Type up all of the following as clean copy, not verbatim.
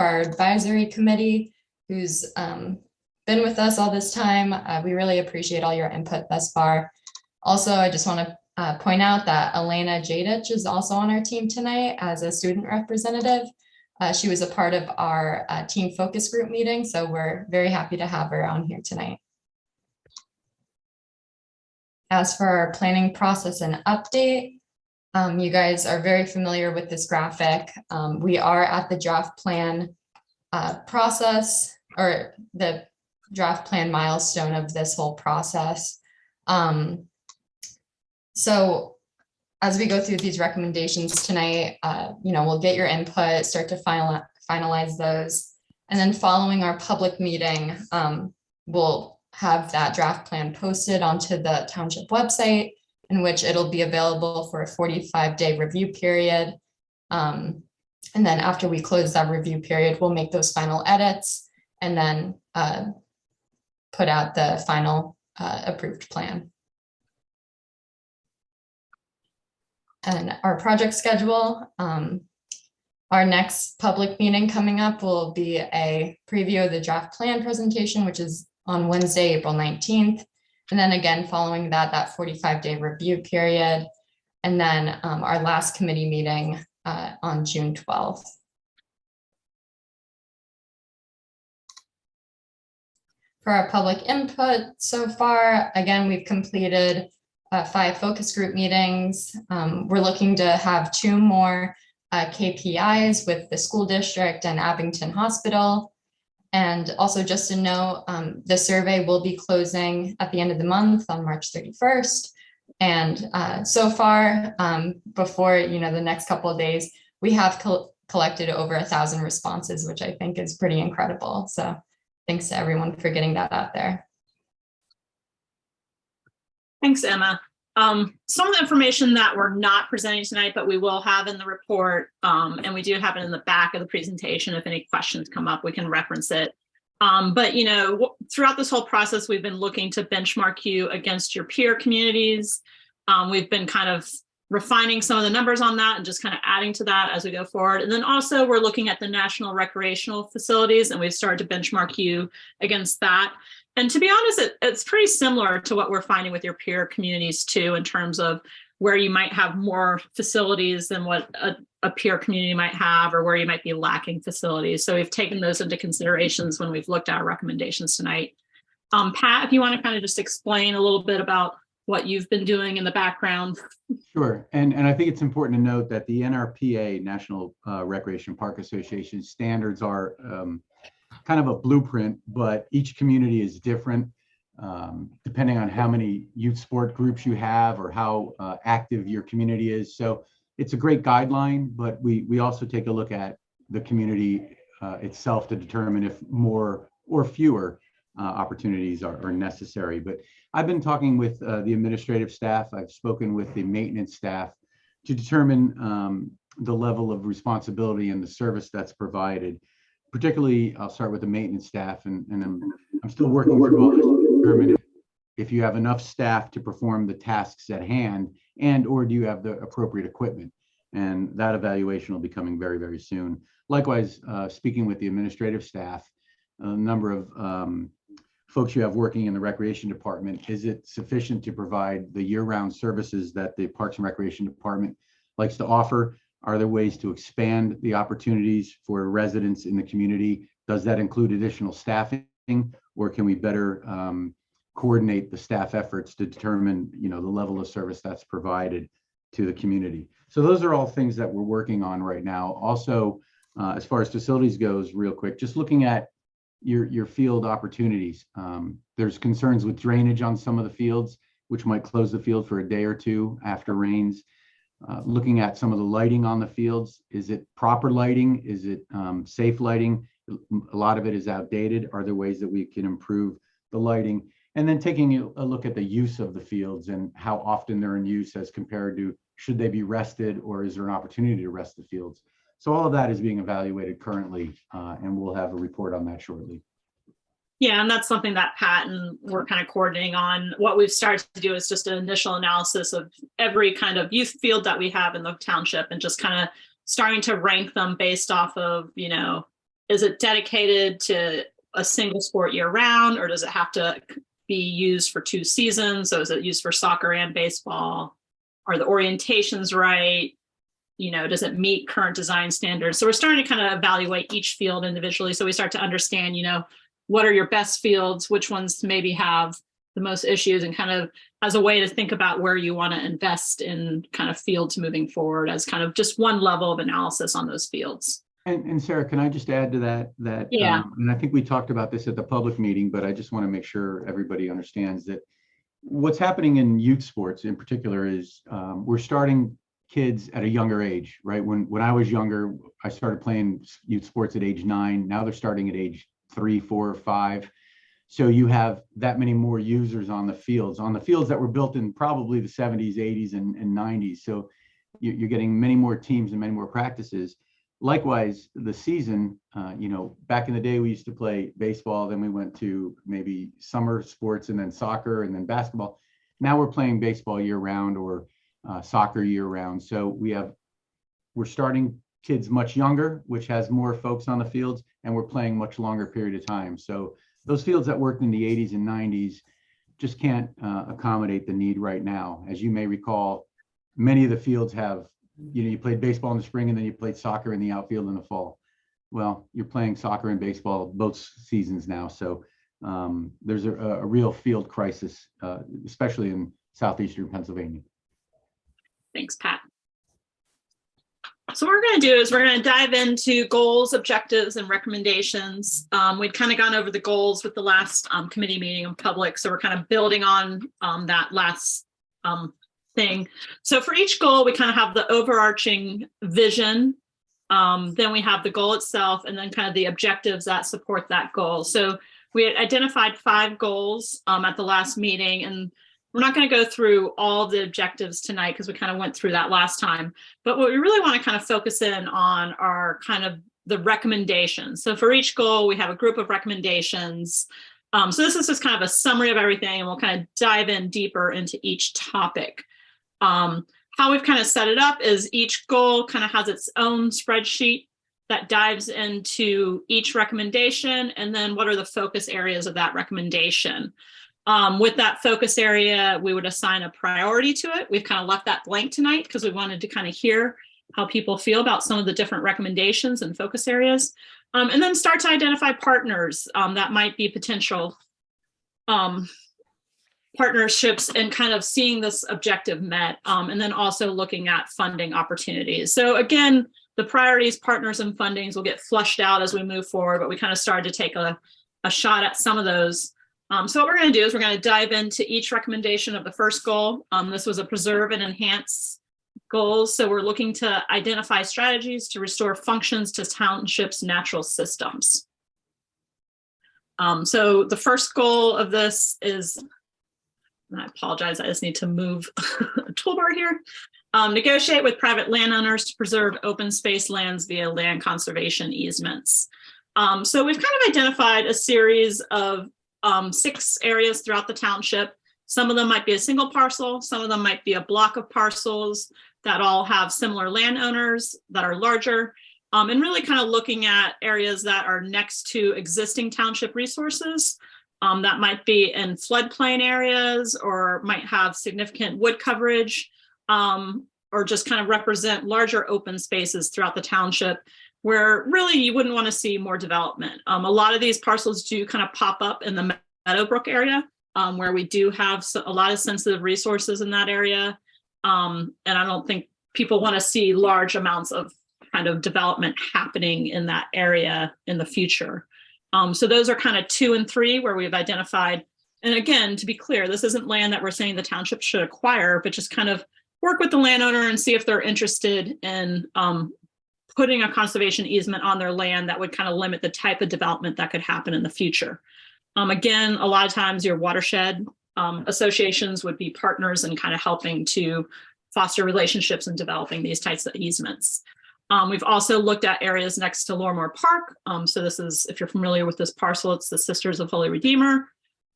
our advisory committee, who's been with us all this time. We really appreciate all your input thus far. Also, I just want to point out that Elena Jadich is also on our team tonight as a student representative. She was a part of our team focus group meeting, so we're very happy to have her on here tonight. As for our planning process and update, you guys are very familiar with this graphic. We are at the draft plan process, or the draft plan milestone of this whole process. So as we go through these recommendations tonight, we'll get your input, start to finalize those. And then following our public meeting, we'll have that draft plan posted onto the township website, in which it'll be available for a 45-day review period. And then after we close that review period, we'll make those final edits and then put out the final approved plan. And our project schedule, our next public meeting coming up will be a preview of the draft plan presentation, which is on Wednesday, April 19th. And then again, following that 45-day review period. And then our last committee meeting on June 12th. For our public input so far, again, we've completed 5 focus group meetings. We're looking to have 2 more KPIs with the school district and Abington Hospital. And also just to note, the survey will be closing at the end of the month on March 31st. And so far, before the next couple of days, we have collected over 1,000 responses, which I think is pretty incredible. So thanks to everyone for getting that out there. Thanks, Emma. Some of the information that we're not presenting tonight, but we will have in the report, and we do have it in the back of the presentation. If any questions come up, we can reference it. But throughout this whole process, we've been looking to benchmark you against your peer communities. We've been kind of refining some of the numbers on that and just kind of adding to that as we go forward. And then also we're looking at the national recreational facilities, and we've started to benchmark you against that. And to be honest, it's pretty similar to what we're finding with your peer communities too, in terms of where you might have more facilities than what a peer community might have, or where you might be lacking facilities. So we've taken those into considerations when we've looked at our recommendations tonight. Pat, if you want to kind of just explain a little bit about what you've been doing in the background. Sure. And I think it's important to note that the NRPA, National Recreation Park Association standards are kind of a blueprint, but each community is different depending on how many youth sport groups you have or how active your community is. So it's a great guideline, but we also take a look at the community itself to determine if more or fewer opportunities are necessary. But I've been talking with the administrative staff. I've spoken with the maintenance staff to determine the level of responsibility and the service that's provided. Particularly, I'll start with the maintenance staff, and I'm still working through all this to determine if you have enough staff to perform the tasks at hand, and or do you have the appropriate equipment. And that evaluation will be coming very, very soon. Likewise, speaking with the administrative staff, a number of folks you have working in the recreation department, is it sufficient to provide the year-round services that the Parks and Recreation Department likes to offer? Are there ways to expand the opportunities for residents in the community? Does that include additional staffing, or can we better coordinate the staff efforts to determine, the level of service that's provided to the community? So those are all things that we're working on right now. Also, as far as facilities goes, real quick, just looking at your field opportunities. There's concerns with drainage on some of the fields, which might close the field for a day or two after rains. Looking at some of the lighting on the fields, is it proper lighting? Is it safe lighting? A lot of it is outdated. Are there ways that we can improve the lighting? And then taking a look at the use of the fields and how often they're in use as compared to should they be rested, or is there an opportunity to rest the fields? So all of that is being evaluated currently, and we'll have a report on that shortly. Yeah, and that's something that Pat and we're kind of coordinating on. What we've started to do is just an initial analysis of every kind of youth field that we have in the township, and just kind of starting to rank them based off of, is it dedicated to a single sport year round, or does it have to be used for 2 seasons? So is it used for soccer and baseball? Are the orientations right? Does it meet current design standards? So we're starting to kind of evaluate each field individually. So we start to understand, what are your best fields? Which ones maybe have the most issues, and kind of as a way to think about where you want to invest in kind of fields moving forward, as kind of just one level of analysis on those fields. And Sarah, can I just add to that? Yeah. And I think we talked about this at the public meeting, but I just want to make sure everybody understands that what's happening in youth sports in particular is we're starting kids at a younger age, right? When I was younger, I started playing youth sports at age 9. Now they're starting at age 3, 4, 5. So you have that many more users on the fields that were built in probably the 70s, 80s, and 90s. So you're getting many more teams and many more practices. Likewise, the season, back in the day, we used to play baseball, then we went to maybe summer sports and then soccer and then basketball. Now we're playing baseball year round, or soccer year round. So we're starting kids much younger, which has more folks on the fields, and we're playing much longer period of time. So those fields that worked in the 80s and 90s just can't accommodate the need right now. As you may recall, many of the fields have, you played baseball in the spring and then you played soccer in the outfield in the fall. Well, you're playing soccer and baseball both seasons now. So there's a real field crisis, especially in southeastern Pennsylvania. Thanks, Pat. So what we're going to do is we're going to dive into goals, objectives, and recommendations. We'd kind of gone over the goals with the last committee meeting in public, so we're kind of building on that last thing. So for each goal, we kind of have the overarching vision. Then we have the goal itself, and then kind of the objectives that support that goal. So we had identified 5 goals at the last meeting, and we're not going to go through all the objectives tonight because we kind of went through that last time. But what we really want to kind of focus in on are kind of the recommendations. So for each goal, we have a group of recommendations. So this is just kind of a summary of everything, and we'll kind of dive in deeper into each topic. How we've kind of set it up is each goal kind of has its own spreadsheet that dives into each recommendation, and then what are the focus areas of that recommendation. With that focus area, we would assign a priority to it. We've kind of left that blank tonight because we wanted to kind of hear how people feel about some of the different recommendations and focus areas. And then start to identify partners that might be potential partnerships, and kind of seeing this objective met, and then also looking at funding opportunities. So again, the priorities, partners, and fundings will get flushed out as we move forward, but we kind of started to take a shot at some of those. So what we're going to do is we're going to dive into each recommendation of the first goal. This was a preserve and enhance goals. So we're looking to identify strategies to restore functions to townships' natural systems. So the first goal of this is, and I apologize, I just need to move a toolbar here. Negotiate with private landowners to preserve open space lands via land conservation easements. So we've kind of identified a series of 6 areas throughout the township. Some of them might be a single parcel, some of them might be a block of parcels that all have similar landowners that are larger, and really kind of looking at areas that are next to existing township resources that might be in floodplain areas, or might have significant wood coverage, or just kind of represent larger open spaces throughout the township where really you wouldn't want to see more development. A lot of these parcels do kind of pop up in the Meadowbrook area, where we do have a lot of sensitive resources in that area. And I don't think people want to see large amounts of kind of development happening in that area in the future. So those are kind of 2 and 3 where we've identified. And again, to be clear, this isn't land that we're saying the township should acquire, but just kind of work with the landowner and see if they're interested in putting a conservation easement on their land that would kind of limit the type of development that could happen in the future. Again, a lot of times your watershed associations would be partners in kind of helping to foster relationships and developing these types of easements. We've also looked at areas next to Lormore Park. So this is, if you're familiar with this parcel, it's the Sisters of Holy Redeemer.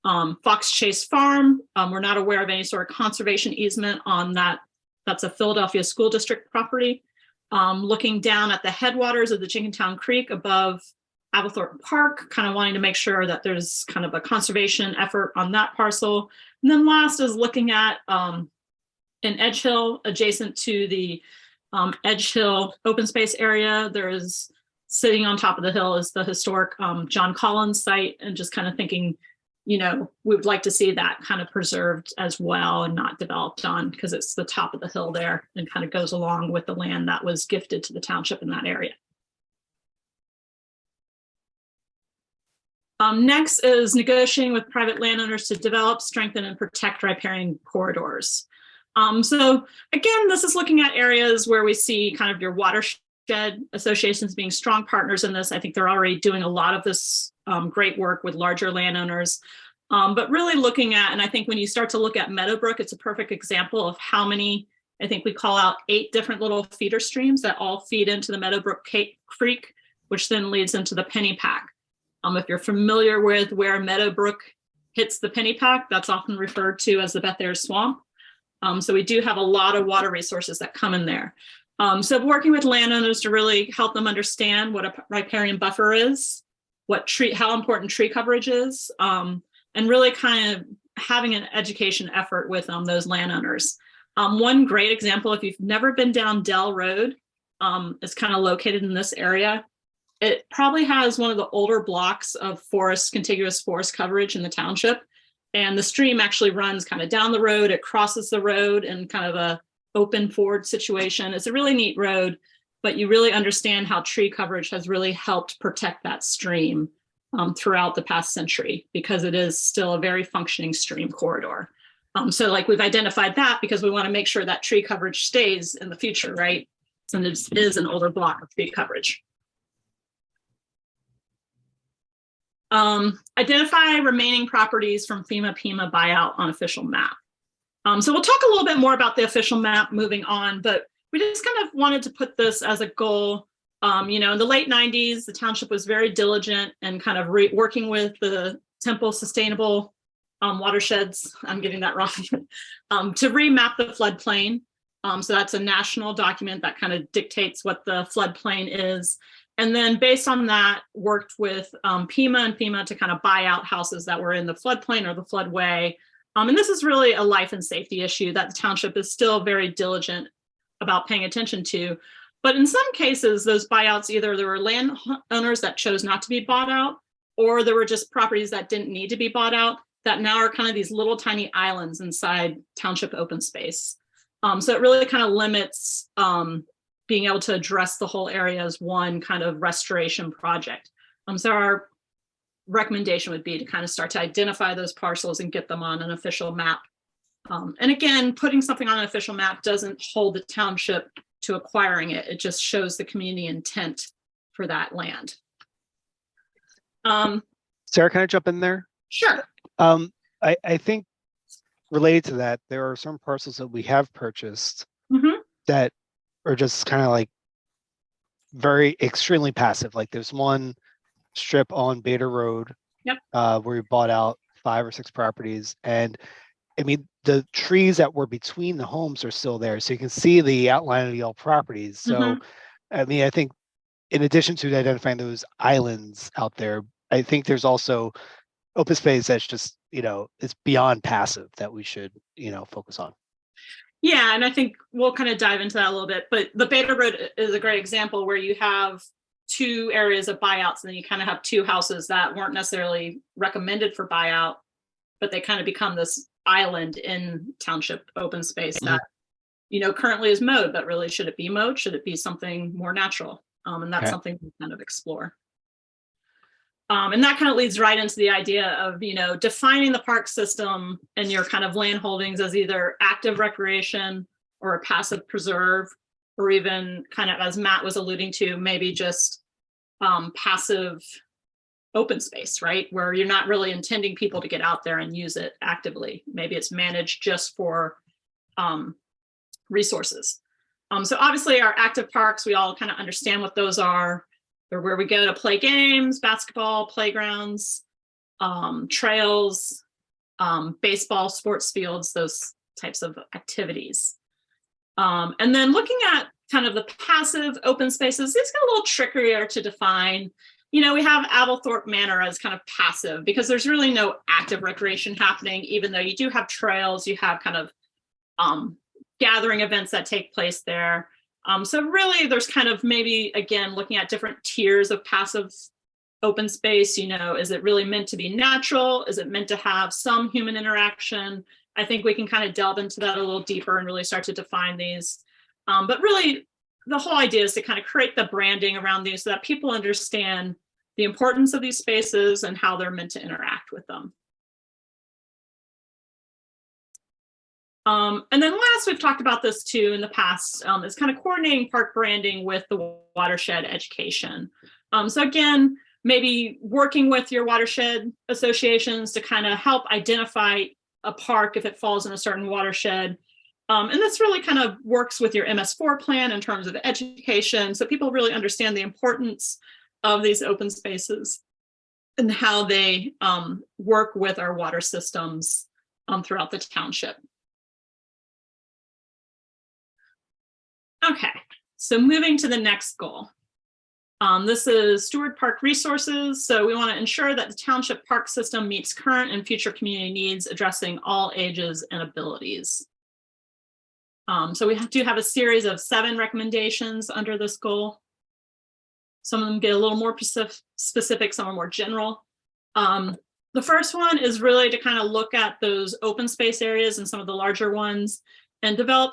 Fox Chase Farm, we're not aware of any sort of conservation easement on that. That's a Philadelphia School District property. Looking down at the headwaters of the Jenkintown Creek above Applethorpe Park, kind of wanting to make sure that there's kind of a conservation effort on that parcel. And then last is looking at in Edge Hill, adjacent to the Edge Hill open space area. There is, sitting on top of the hill is the historic John Collins site, and just kind of thinking, we would like to see that kind of preserved as well and not developed on, because it's the top of the hill there and kind of goes along with the land that was gifted to the township in that area. Next is negotiating with private landowners to develop, strengthen, and protect riparian corridors. So again, this is looking at areas where we see kind of your watershed associations being strong partners in this. I think they're already doing a lot of this great work with larger landowners, but really looking at, and I think when you start to look at Meadowbrook, it's a perfect example of how many, I think we call out 8 different little feeder streams that all feed into the Meadowbrook Creek, which then leads into the Pennypack. If you're familiar with where Meadowbrook hits the Pennypack, that's often referred to as the Beth Ayres Swamp. So we do have a lot of water resources that come in there. So working with landowners to really help them understand what a riparian buffer is, how important tree coverage is, and really kind of having an education effort with those landowners. One great example, if you've never been down Dell Road, it's kind of located in this area. It probably has one of the older blocks of contiguous forest coverage in the township. And the stream actually runs kind of down the road. It crosses the road in kind of a open ford situation. It's a really neat road, but you really understand how tree coverage has really helped protect that stream throughout the past century, because it is still a very functioning stream corridor. So like we've identified that because we want to make sure that tree coverage stays in the future, right? And it is an older block of tree coverage. Identify remaining properties from FEMA-PEMA buyout on official map. So we'll talk a little bit more about the official map moving on, but we just kind of wanted to put this as a goal. In the late 90s, the township was very diligent and kind of working with the Temple Sustainable Watersheds, I'm getting that wrong, to remap the floodplain. So that's a national document that kind of dictates what the floodplain is. And then based on that, worked with PEMA and FEMA to kind of buy out houses that were in the floodplain or the floodway. And this is really a life and safety issue that the township is still very diligent about paying attention to. But in some cases, those buyouts, either there were landowners that chose not to be bought out, or there were just properties that didn't need to be bought out that now are kind of these little tiny islands inside township open space. So it really kind of limits being able to address the whole area as one kind of restoration project. So our recommendation would be to kind of start to identify those parcels and get them on an official map. And again, putting something on an official map doesn't hold the township to acquiring it. It just shows the community intent for that land. Sarah, can I jump in there? Sure. I think related to that, there are some parcels that we have purchased that are just kind of like very extremely passive. Like there's one strip on Beta Road where we bought out 5 or 6 properties, and I mean the trees that were between the homes are still there, so you can see the outline of the old properties. So I mean, I think in addition to identifying those islands out there, I think there's also open space that's just, it's beyond passive that we should, focus on. Yeah, and I think we'll kind of dive into that a little bit, but the Beta Road is a great example where you have 2 areas of buyouts, and then you kind of have 2 houses that weren't necessarily recommended for buyout, but they kind of become this island in township open space that, currently is mowed, but really should it be mowed? Should it be something more natural? And that's something we kind of explore. And that kind of leads right into the idea of, defining the park system and your kind of land holdings as either active recreation or a passive preserve, or even kind of, as Matt was alluding to, maybe just passive open space, right? Where you're not really intending people to get out there and use it actively. Maybe it's managed just for resources. So obviously our active parks, we all kind of understand what those are. They're where we go to play games, basketball, playgrounds, trails, baseball, sports fields, those types of activities. And then looking at kind of the passive open spaces, it's got a little trickier to define. we have Applethorpe Manor as kind of passive because there's really no active recreation happening, even though you do have trails, you have kind of gathering events that take place there. So really there's kind of maybe, again, looking at different tiers of passive open space. Is it really meant to be natural? Is it meant to have some human interaction? I think we can kind of delve into that a little deeper and really start to define these. But really, the whole idea is to kind of create the branding around these so that people understand the importance of these spaces and how they're meant to interact with them. And then last, we've talked about this too in the past, is kind of coordinating park branding with the watershed education. So again, maybe working with your watershed associations to kind of help identify a park if it falls in a certain watershed. And this really kind of works with your MS4 plan in terms of education. So people really understand the importance of these open spaces and how they work with our water systems throughout the township. Okay, so moving to the next goal. This is steward park resources. So we want to ensure that the township park system meets current and future community needs, addressing all ages and abilities. So we do have a series of 7 recommendations under this goal. Some of them get a little more specific, some are more general. The first one is really to kind of look at those open space areas and some of the larger ones and develop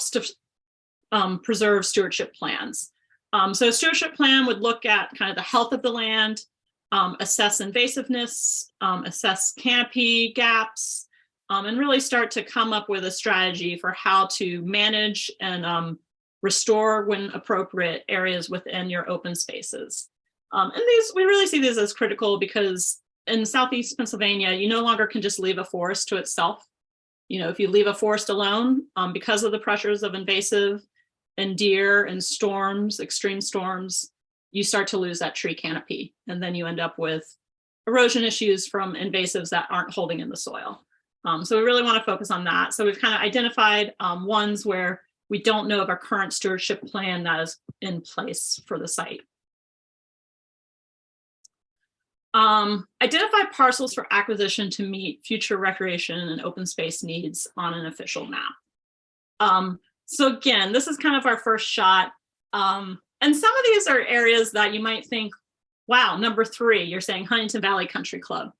preserve stewardship plans. So a stewardship plan would look at kind of the health of the land, assess invasiveness, assess canopy gaps, and really start to come up with a strategy for how to manage and restore, when appropriate, areas within your open spaces. And we really see these as critical because in Southeast Pennsylvania, you no longer can just leave a forest to itself. If you leave a forest alone, because of the pressures of invasive and deer and storms, extreme storms, you start to lose that tree canopy. And then you end up with erosion issues from invasives that aren't holding in the soil. So we really want to focus on that. So we've kind of identified ones where we don't know of our current stewardship plan that is in place for the site. Identify parcels for acquisition to meet future recreation and open space needs on an official map. So again, this is kind of our first shot. And some of these are areas that you might think, wow, number 3, you're saying Huntington Valley Country Club.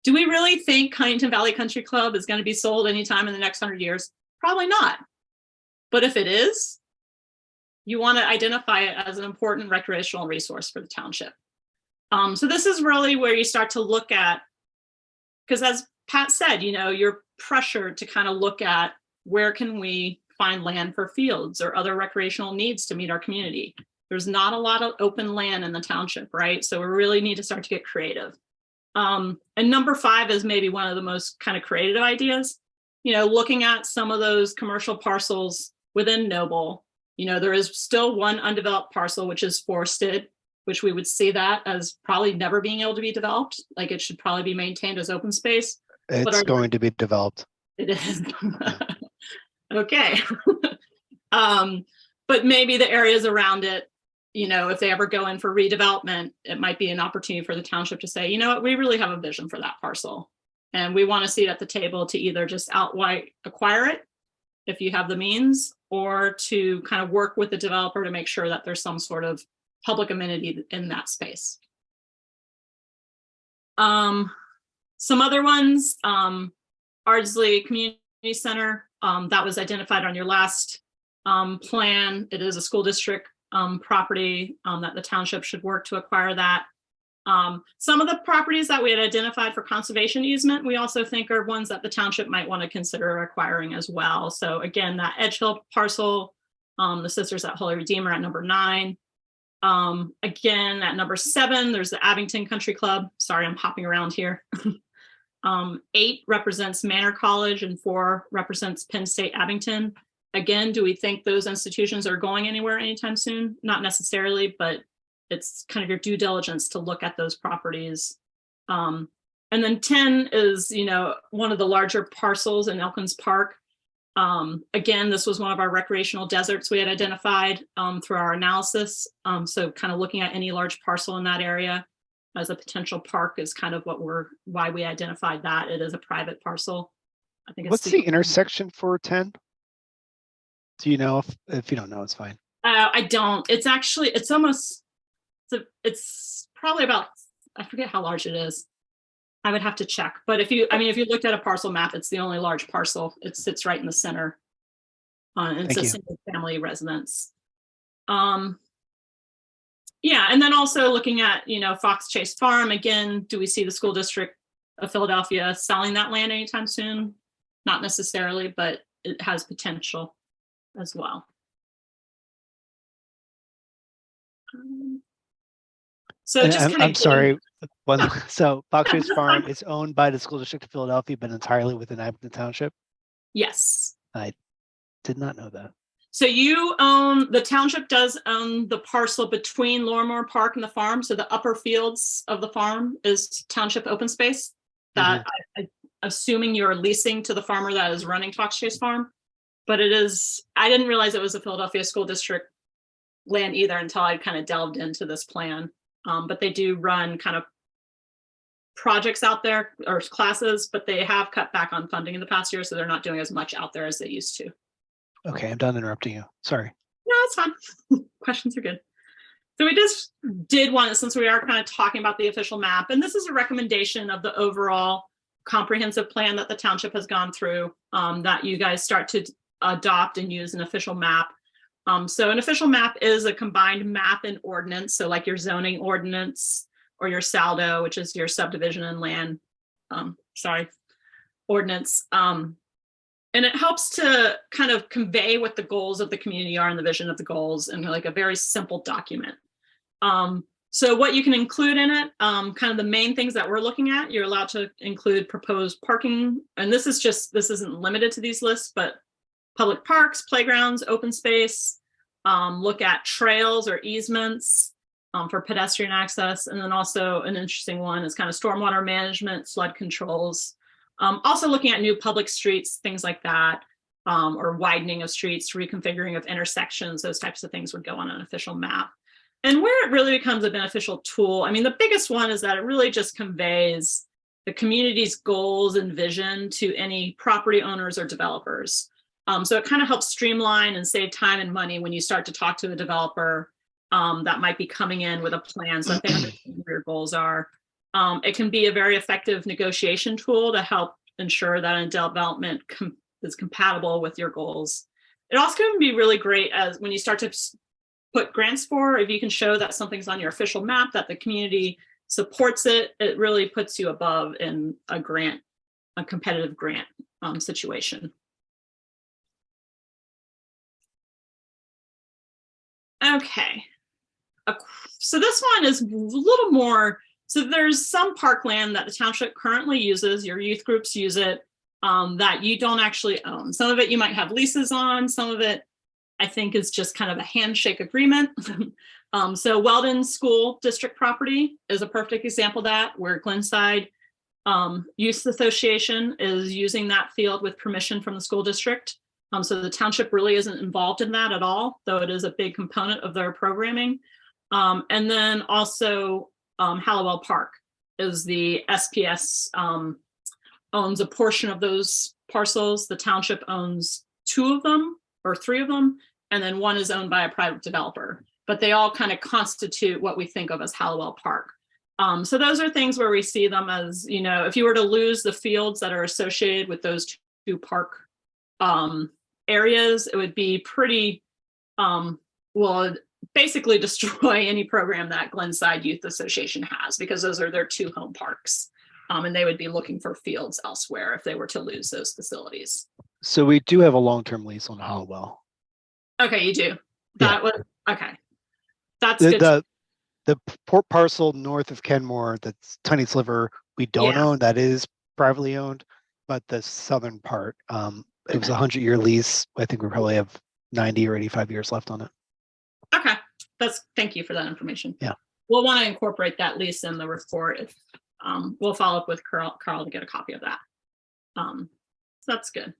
Do we really think Huntington Valley Country Club is going to be sold anytime in the next 100 years? Probably not. But if it is, you want to identify it as an important recreational resource for the township. So this is really where you start to look at, because as Pat said, you're pressured to kind of look at where can we find land for fields or other recreational needs to meet our community. There's not a lot of open land in the township, right? So we really need to start to get creative. And number 5 is maybe one of the most kind of creative ideas, looking at some of those commercial parcels within Noble. There is still one undeveloped parcel, which is forested, which we would see that as probably never being able to be developed. Like it should probably be maintained as open space. It's going to be developed. It is. Okay. But maybe the areas around it, if they ever go in for redevelopment, it might be an opportunity for the township to say, what, we really have a vision for that parcel. And we want to see it at the table to either just outright acquire it if you have the means, or to kind of work with the developer to make sure that there's some sort of public amenity in that space. Some other ones, Ardsley Community Center, that was identified on your last plan. It is a school district property that the township should work to acquire that. Some of the properties that we had identified for conservation easement, we also think are ones that the township might want to consider acquiring as well. So again, that Edge Hill parcel, the Sisters at Holy Redeemer at number 9. Again, at number 7, there's the Abington Country Club. Sorry, I'm hopping around here. 8 represents Manor College and 4 represents Penn State Abington. Again, do we think those institutions are going anywhere anytime soon? Not necessarily, but it's kind of your due diligence to look at those properties. And then 10 is, one of the larger parcels in Elkins Park. Again, this was one of our recreational deserts we had identified through our analysis. So kind of looking at any large parcel in that area. as a potential park is kind of why we identified that. It is a private parcel. I think it's What's the intersection for 10? Do you know? If you don't know, it's fine. I don't. It's probably about, I forget how large it is. I would have to check. But if you looked at a parcel map, it's the only large parcel. It sits right in the center. It's a single family residence. Yeah, and then also looking at, Fox Chase Farm, again, do we see the school district of Philadelphia selling that land anytime soon? Not necessarily, but it has potential as well. So just I'm sorry. So Fox Chase Farm is owned by the school district of Philadelphia, but entirely within Abington Township? Yes. I did not know that. So the township does own the parcel between Lorimore Park and the farm. So the upper fields of the farm is township open space that I'm assuming you're leasing to the farmer that is running Fox Chase Farm. But I didn't realize it was a Philadelphia school district land either until I kind of delved into this plan. But they do run kind of projects out there or classes, but they have cut back on funding in the past year. So they're not doing as much out there as they used to. Okay, I'm done interrupting you. Sorry. No, it's fine. Questions are good. So we just did one, since we are kind of talking about the official map, and this is a recommendation of the overall comprehensive plan that the township has gone through, that you guys start to adopt and use an official map. So an official map is a combined map and ordinance. So like your zoning ordinance or your SALDO, which is your subdivision and land, ordinance. And it helps to kind of convey what the goals of the community are and the vision of the goals in like a very simple document. So what you can include in it, kind of the main things that we're looking at, you're allowed to include proposed parking. And this isn't limited to these lists, but public parks, playgrounds, open space, look at trails or easements for pedestrian access. And then also an interesting one is kind of stormwater management, flood controls. Also looking at new public streets, things like that, or widening of streets, reconfiguring of intersections, those types of things would go on an official map. And where it really becomes a beneficial tool, I mean, the biggest one is that it really just conveys the community's goals and vision to any property owners or developers. So it kind of helps streamline and save time and money when you start to talk to a developer that might be coming in with a plan so that they understand what your goals are. It can be a very effective negotiation tool to help ensure that a development is compatible with your goals. It also can be really great as when you start to put grants for, if you can show that something's on your official map, that the community supports it, it really puts you above in a competitive grant situation. Okay. So this one is a little more. So there's some parkland that the township currently uses, your youth groups use it, that you don't actually own. Some of it you might have leases on, some of it I think is just kind of a handshake agreement. So Weldon School District property is a perfect example of that, where Glenside Youth Association is using that field with permission from the school district. So the township really isn't involved in that at all, though it is a big component of their programming. And then also Hallowell Park is the SPS owns a portion of those parcels. The township owns 2 of them or 3 of them, and then 1 is owned by a private developer. But they all kind of constitute what we think of as Hallowell Park. So those are things where we see them as, if you were to lose the fields that are associated with those 2 park areas, it would be pretty, basically destroy any program that Glenside Youth Association has, because those are their 2 home parks. And they would be looking for fields elsewhere if they were to lose those facilities. So we do have a long-term lease on Hallowell. Okay, you do. Okay. That's good. The port parcel north of Kenmore, that's tiny sliver, we don't own. That is privately owned, but the southern part, it was a 100-year lease. I think we probably have 90 or 85 years left on it. Okay, thank you for that information. Yeah, we'll want to incorporate that lease in the report. If we'll follow up with Carl to get a copy of that. So that's good.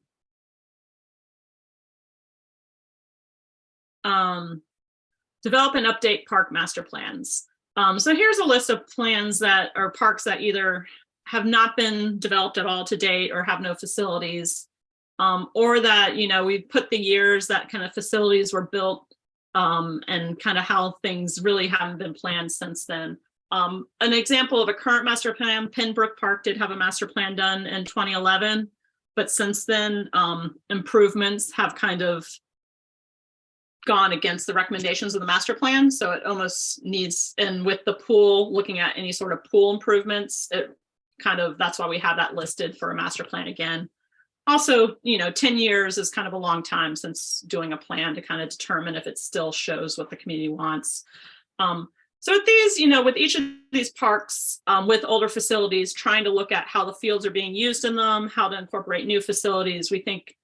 Develop and update park master plans. So here's a list of plans that are parks that either have not been developed at all to date or have no facilities, or that, we put the years that kind of facilities were built, and kind of how things really haven't been planned since then. An example of a current master plan, Pembroke Park did have a master plan done in 2011, but since then, improvements have kind of gone against the recommendations of the master plan. So it almost needs, and with the pool, looking at any sort of pool improvements, that's why we have that listed for a master plan again. Also, 10 years is kind of a long time since doing a plan to kind of determine if it still shows what the community wants. So with these, with each of these parks, with older facilities, trying to look at how the fields are being used in them, how to incorporate new facilities, we think,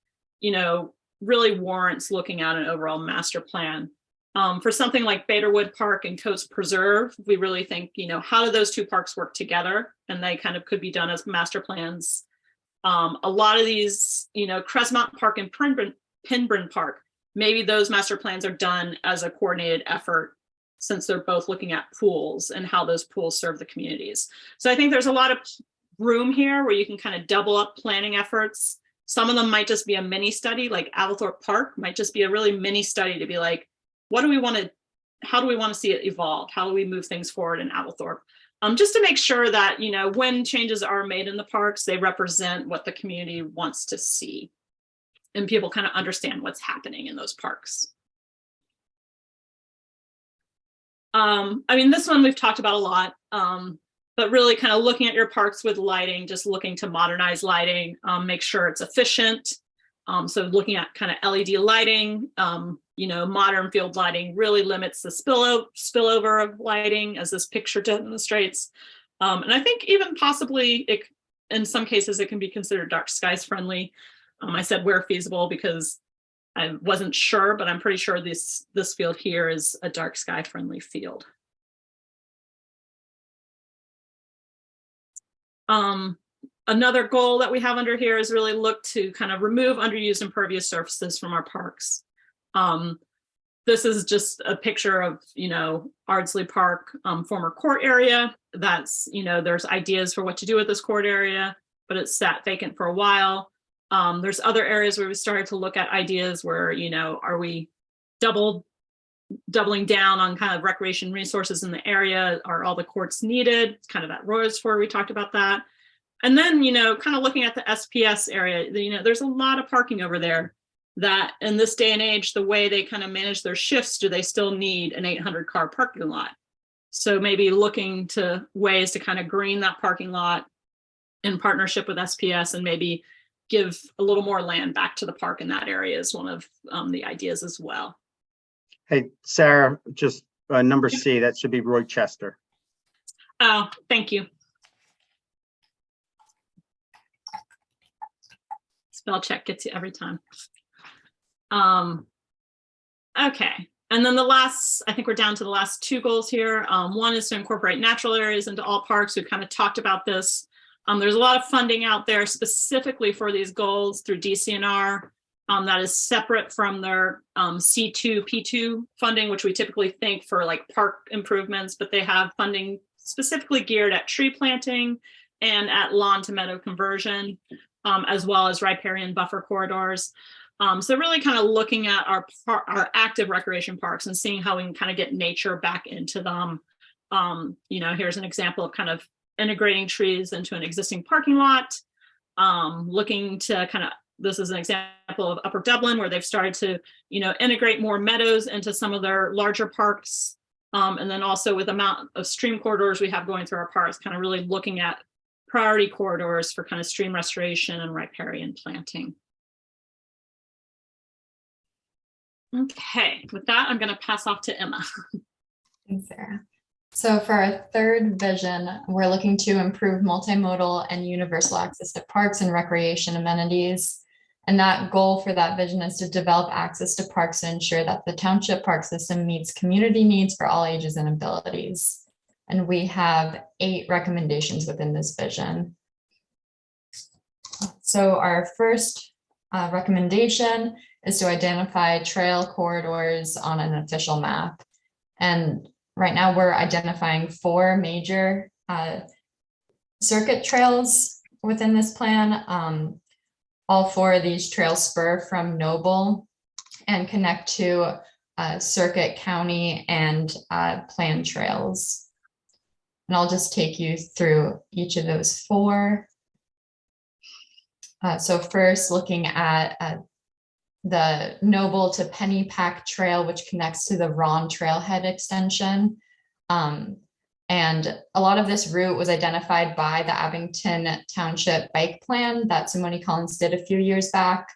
really warrants looking at an overall master plan. For something like Baderwood Park and Coates Preserve, we really think, how do those two parks work together? And they kind of could be done as master plans. A lot of these, Cresmont Park and Pinburn Park, maybe those master plans are done as a coordinated effort, since they're both looking at pools and how those pools serve the communities. So I think there's a lot of room here where you can kind of double up planning efforts. Some of them might just be a mini study, like Applethorpe Park might just be a really mini study to be like, how do we want to see it evolve? How do we move things forward in Applethorpe? Just to make sure that, when changes are made in the parks, they represent what the community wants to see and people kind of understand what's happening in those parks. This one we've talked about a lot, but really kind of looking at your parks with lighting, just looking to modernize lighting, make sure it's efficient. So looking at kind of LED lighting, modern field lighting really limits the spillover of lighting, as this picture demonstrates. And I think even possibly in some cases it can be considered dark skies friendly. I said where feasible because I wasn't sure, but I'm pretty sure this field here is a dark sky friendly field. Another goal that we have under here is really look to kind of remove underused impervious surfaces from our parks. This is just a picture of, Ardsley Park, former court area. That's, there's ideas for what to do with this court area, but it's sat vacant for a while. There's other areas where we started to look at ideas where, are we doubling down on kind of recreation resources in the area? Are all the courts needed? Kind of at Royersford, we talked about that. And then, kind of looking at the SPS area, there's a lot of parking over there that in this day and age, the way they kind of manage their shifts, do they still need an 800-car parking lot? So maybe looking to ways to kind of green that parking lot in partnership with SPS and maybe give a little more land back to the park in that area is one of the ideas as well. Hey, Sarah, just number C, that should be Rochester. Oh, thank you. Spell check gets you every time. Okay, and then I think we're down to the last two goals here. One is to incorporate natural areas into all parks. We've kind of talked about this. There's a lot of funding out there specifically for these goals through DCNR that is separate from their C2, P2 funding, which we typically think for like park improvements, but they have funding specifically geared at tree planting and at lawn to meadow conversion, as well as riparian buffer corridors. So really kind of looking at our active recreation parks and seeing how we can kind of get nature back into them. Here's an example of kind of integrating trees into an existing parking lot, looking to this is an example of Upper Dublin where they've started to, integrate more meadows into some of their larger parks. And then also with the amount of stream corridors we have going through our parks, kind of really looking at priority corridors for kind of stream restoration and riparian planting. Okay, with that, I'm going to pass off to Emma. Thanks, Sarah. So for our third vision, we're looking to improve multimodal and universal access to parks and recreation amenities. And that goal for that vision is to develop access to parks to ensure that the township park system meets community needs for all ages and abilities. And we have 8 recommendations within this vision. So our first recommendation is to identify trail corridors on an official map. And right now we're identifying 4 major circuit trails within this plan. All 4 of these trails spur from Noble and connect to Circuit, County, and plan trails. And I'll just take you through each of those 4. So first, looking at the Noble to Pennypack Trail, which connects to the Ron Trailhead extension. And a lot of this route was identified by the Abington Township Bike Plan that Simone Collins did a few years back.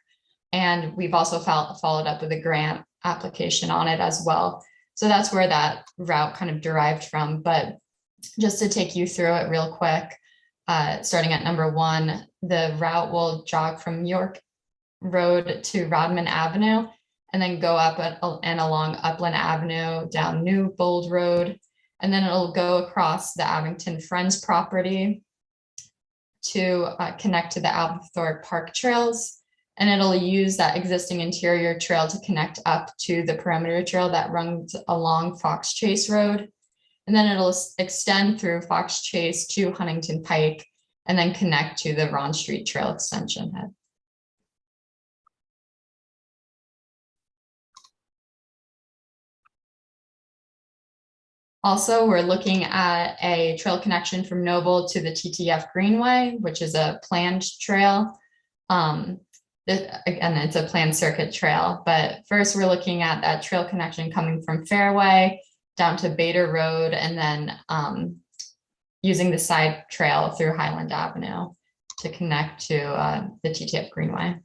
And we've also followed up with a grant application on it as well. So that's where that route kind of derived from. But just to take you through it real quick, starting at number 1, the route will jog from York Road to Rodman Avenue, and then go up and along Upland Avenue, down New Bold Road, and then it'll go across the Abington Friends property to connect to the Althorp Park trails. And it'll use that existing interior trail to connect up to the perimeter trail that runs along Fox Chase Road. And then it'll extend through Fox Chase to Huntington Pike and then connect to the Ron Street Trail extension head. Also, we're looking at a trail connection from Noble to the TTF Greenway, which is a planned trail. Again, it's a planned circuit trail, but first we're looking at that trail connection coming from Fairway down to Bader Road, and then using the side trail through Highland Avenue to connect to the TTF Greenway.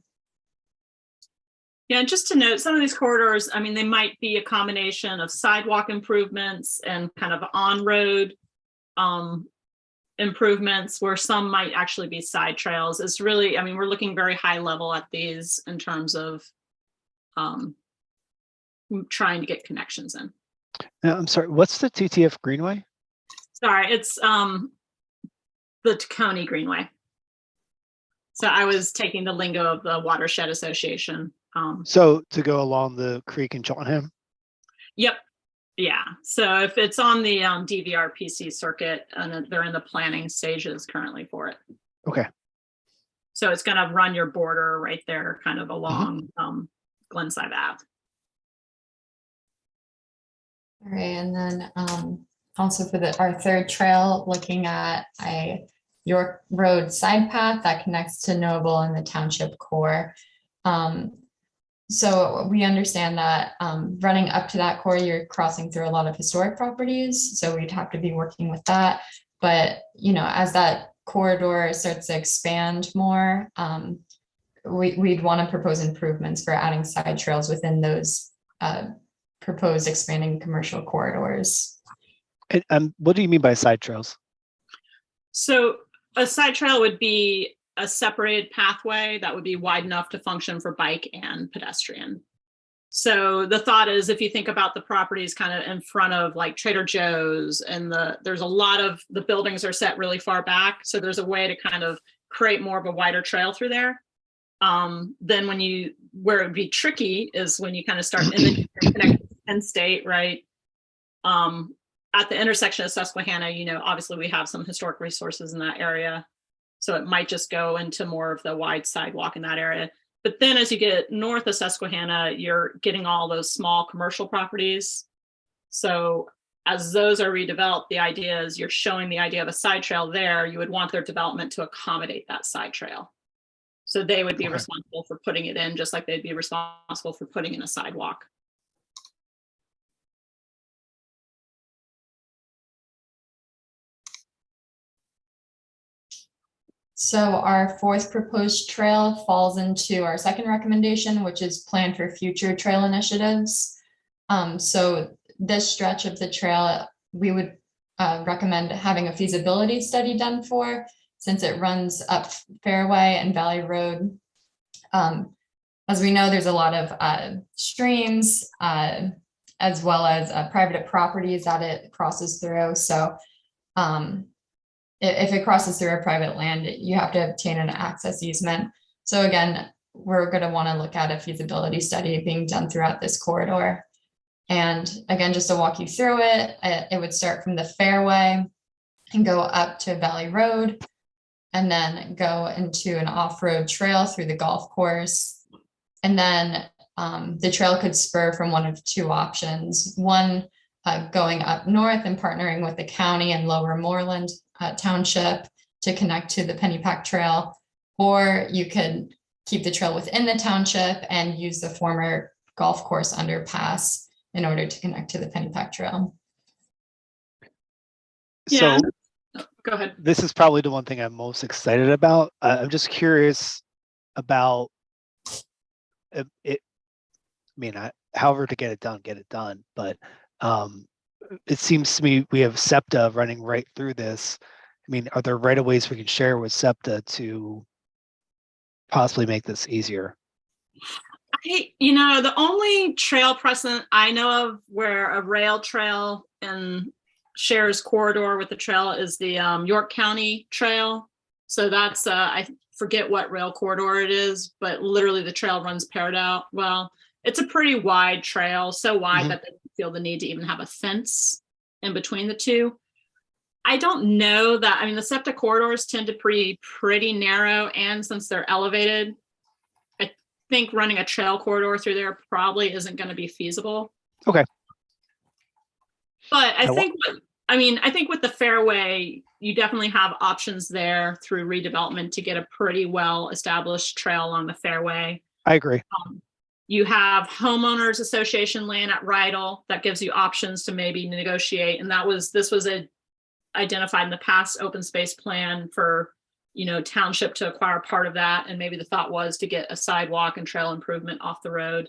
Yeah, and just to note, some of these corridors, I mean, they might be a combination of sidewalk improvements and kind of on-road improvements, where some might actually be side trails. It's really, I mean, we're looking very high level at these in terms of trying to get connections in. I'm sorry, what's the TTF Greenway? Sorry, it's the Tacony Greenway. So I was taking the lingo of the Watershed Association. So to go along the creek in Cheltenham? Yep. Yeah. So if it's on the DVRPC circuit, and they're in the planning stages currently for it. Okay. So it's going to run your border right there, kind of along Glenside Ave. All right, and then also for our 3rd trail, looking at a York Road side path that connects to Noble and the township core. So we understand that running up to that core, you're crossing through a lot of historic properties. So we'd have to be working with that. But, you know, as that corridor starts to expand more, we'd want to propose improvements for adding side trails within those proposed expanding commercial corridors. And what do you mean by side trails? So a side trail would be a separated pathway that would be wide enough to function for bike and pedestrian. So the thought is, if you think about the properties kind of in front of like Trader Joe's, and there's a lot of the buildings are set really far back. So there's a way to kind of create more of a wider trail through there. Then where it would be tricky is when you kind of start in the connect Penn State, right? At the intersection of Susquehanna, you know, obviously we have some historic resources in that area. So it might just go into more of the wide sidewalk in that area. But then as you get north of Susquehanna, you're getting all those small commercial properties. So as those are redeveloped, the idea is you're showing the idea of a side trail there. You would want their development to accommodate that side trail. So they would be responsible for putting it in, just like they'd be responsible for putting in a sidewalk. So our 4th proposed trail falls into our 2nd recommendation, which is plan for future trail initiatives. So this stretch of the trail, we would recommend having a feasibility study done for, since it runs up Fairway and Valley Road. As we know, there's a lot of streams, as well as private properties that it crosses through. So if it crosses through a private land, you have to obtain an access easement. So again, we're going to want to look at a feasibility study being done throughout this corridor. And again, just to walk you through it, it would start from the fairway and go up to Valley Road, and then go into an off-road trail through the golf course. And then the trail could spur from one of two options. One, going up north and partnering with the county and Lower Moreland Township to connect to the Pennypack Trail, or you could keep the trail within the township and use the former golf course underpass in order to connect to the Pennypack Trail. Yeah. So Go ahead. this is probably the one thing I'm most excited about. I'm just curious about it. I mean, however to get it done. But it seems to me we have SEPTA running right through this. I mean, are there right of ways we can share with SEPTA to possibly make this easier? The only trail precedent I know of where a rail trail and shares corridor with the trail is the York County Trail. So that's I forget what rail corridor it is, but literally the trail runs parallel. Well, it's a pretty wide trail, so wide that they feel the need to even have a fence in between the two. I don't know that. I mean, the SEPTA corridors tend to be pretty narrow, and since they're elevated, I think running a trail corridor through there probably isn't going to be feasible. Okay. But I think with the fairway, you definitely have options there through redevelopment to get a pretty well established trail along the fairway. I agree. You have homeowners association land at Rydell that gives you options to maybe negotiate. And this was identified in the past open space plan for, township to acquire part of that. And maybe the thought was to get a sidewalk and trail improvement off the road.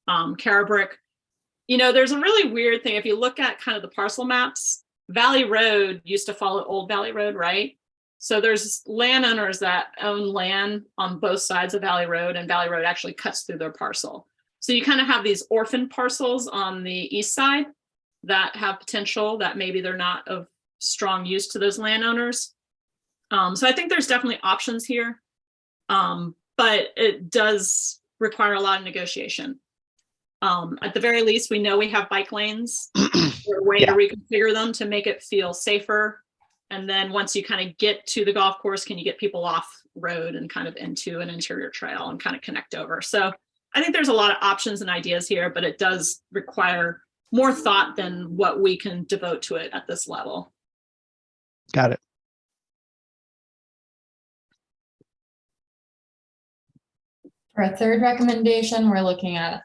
Carabrick, there's a really weird thing. If you look at kind of the parcel maps, Valley Road used to follow Old Valley Road, right? So there's landowners that own land on both sides of Valley Road, and Valley Road actually cuts through their parcel. So you kind of have these orphan parcels on the east side that have potential that maybe they're not of strong use to those landowners. So I think there's definitely options here, but it does require a lot of negotiation. At the very least, we know we have bike lanes. There's a way to reconfigure them to make it feel safer. And then once you kind of get to the golf course, can you get people off road and kind of into an interior trail and kind of connect over? So I think there's a lot of options and ideas here, but it does require more thought than what we can devote to it at this level. Got it. For a third recommendation, we're looking at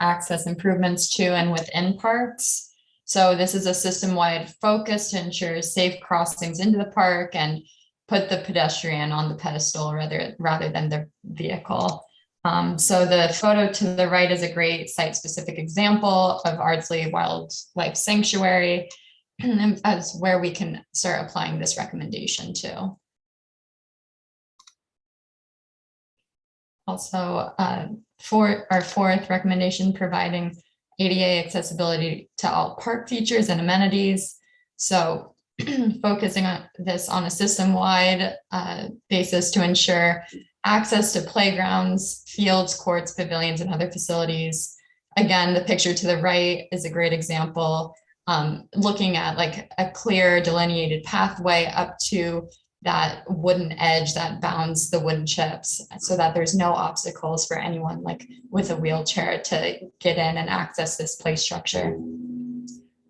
access improvements to and within parks. So this is a system-wide focus to ensure safe crossings into the park and put the pedestrian on the pedestal rather than the vehicle. So the photo to the right is a great site-specific example of Ardsley Wildlife Sanctuary, as where we can start applying this recommendation to. Also, for our fourth recommendation, providing ADA accessibility to all park features and amenities. So focusing on this on a system-wide basis to ensure access to playgrounds, fields, courts, pavilions, and other facilities. Again, the picture to the right is a great example, looking at like a clear delineated pathway up to that wooden edge that bounds the wooden chips so that there's no obstacles for anyone like with a wheelchair to get in and access this play structure.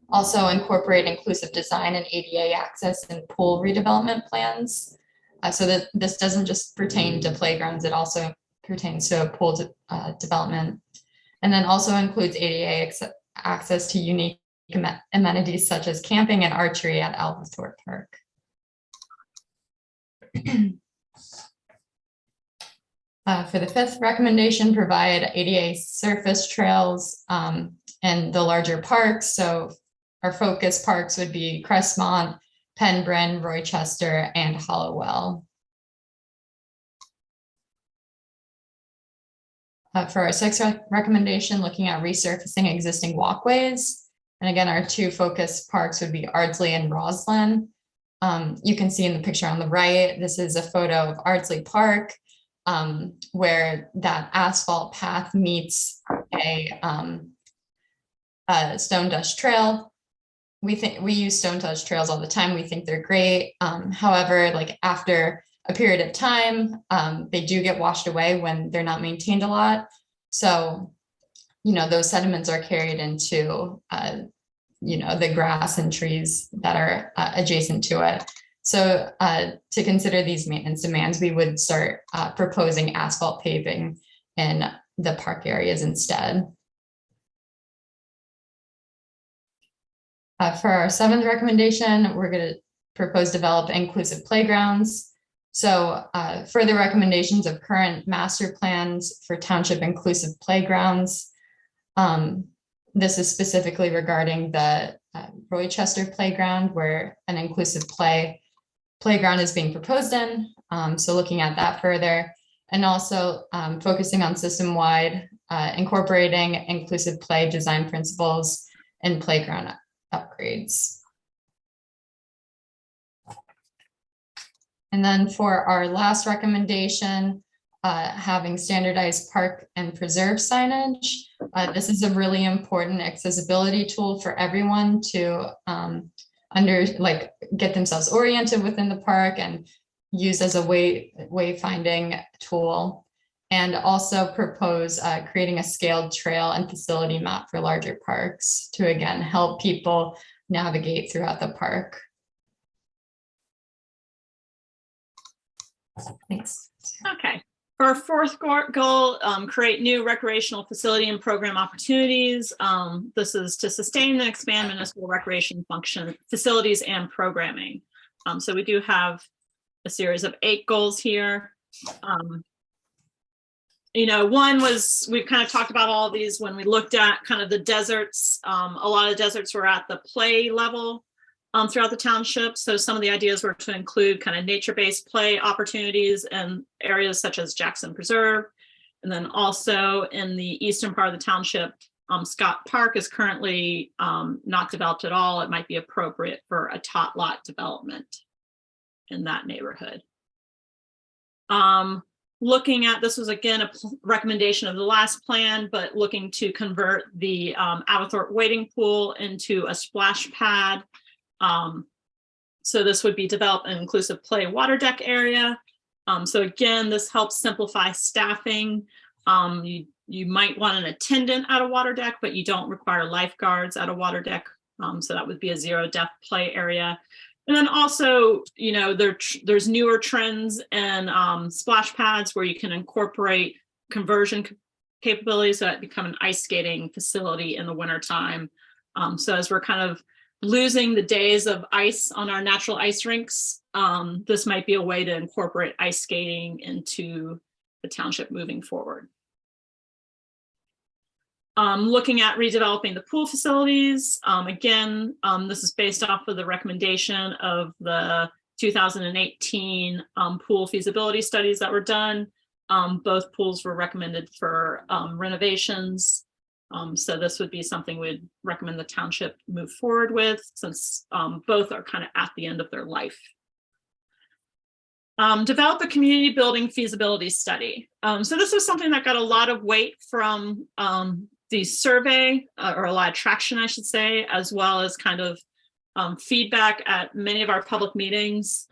Also incorporate inclusive design and ADA access in pool redevelopment plans. So that this doesn't just pertain to playgrounds, it also pertains to pool development. And then also includes ADA access to unique amenities such as camping and archery at Alvathorpe Park. For the fifth recommendation, provide ADA surface trails in the larger parks. So our focus parks would be Crestmont, Penbryn, Rochester, and Hollowell. For our sixth recommendation, looking at resurfacing existing walkways. And again, our two focus parks would be Ardsley and Roslyn. You can see in the picture on the right, this is a photo of Ardsley Park, where that asphalt path meets Stone Dust Trail. We use Stone Dust trails all the time. We think they're great. However, like after a period of time, they do get washed away when they're not maintained a lot. So, those sediments are carried into, the grass and trees that are adjacent to it. So to consider these maintenance demands, we would start proposing asphalt paving in the park areas instead. For our 7th recommendation, we're going to propose develop inclusive playgrounds. So further recommendations of current master plans for township inclusive playgrounds. This is specifically regarding the Rochester playground, where an inclusive playground is being proposed in. So looking at that further, and also focusing on system-wide, incorporating inclusive play design principles and playground upgrades. And then for our last recommendation, having standardized park and preserve signage. This is a really important accessibility tool for everyone to get themselves oriented within the park and use as a wayfinding tool. And also propose creating a scaled trail and facility map for larger parks to, again, help people navigate throughout the park. Thanks. Okay. For our 4th goal, create new recreational facility and program opportunities. This is to sustain and expand municipal recreation function, facilities and programming. So we do have a series of 8 goals here. One was, we've kind of talked about all of these when we looked at kind of the deserts. A lot of deserts were at the play level throughout the township. So some of the ideas were to include kind of nature-based play opportunities in areas such as Jackson Preserve. And then also in the eastern part of the township, Scott Park is currently not developed at all. It might be appropriate for a tot lot development in that neighborhood. Looking at, this was again a recommendation of the last plan, but looking to convert the Aberthorpe wading pool into a splash pad. So this would be develop an inclusive play water deck area. So again, this helps simplify staffing. You might want an attendant at a water deck, but you don't require lifeguards at a water deck. So that would be a 0 depth play area. And then also, there's newer trends and splash pads where you can incorporate conversion capabilities so that become an ice skating facility in the wintertime. So as we're kind of losing the days of ice on our natural ice rinks, this might be a way to incorporate ice skating into the township moving forward. Looking at redeveloping the pool facilities, again, this is based off of the recommendation of the 2018 pool feasibility studies that were done. Both pools were recommended for renovations. So this would be something we'd recommend the township move forward with, since both are kind of at the end of their life. Develop a community building feasibility study. So this was something that got a lot of weight from the survey, or a lot of traction, I should say, as well as kind of feedback at many of our public meetings.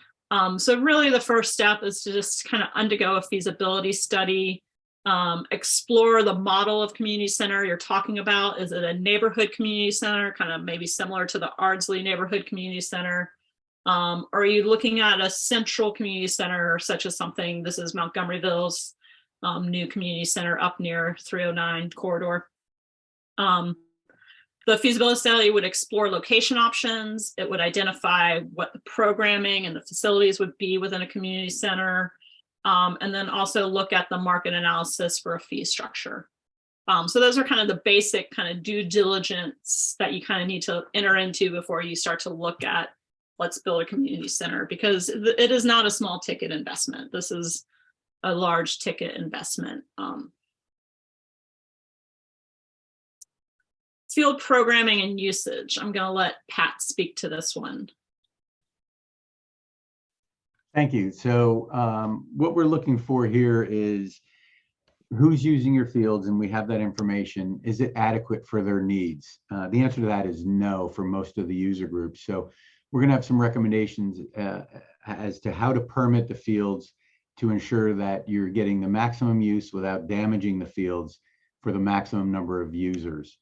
So really the first step is to just kind of undergo a feasibility study, explore the model of community center you're talking about. Is it a neighborhood community center, kind of maybe similar to the Ardsley neighborhood community center? Or are you looking at a central community center, such as something, this is Montgomeryville's new community center up near 309 corridor. The feasibility study would explore location options. It would identify what the programming and the facilities would be within a community center. And then also look at the market analysis for a fee structure. So those are kind of the basic kind of due diligence that you kind of need to enter into before you start to look at, let's build a community center, because it is not a small ticket investment. This is a large ticket investment. Field programming and usage. I'm going to let Pat speak to this one. Thank you. So what we're looking for here is who's using your fields and we have that information, is it adequate for their needs? The answer to that is no for most of the user groups. So we're going to have some recommendations as to how to permit the fields to ensure that you're getting the maximum use without damaging the fields for the maximum number of users.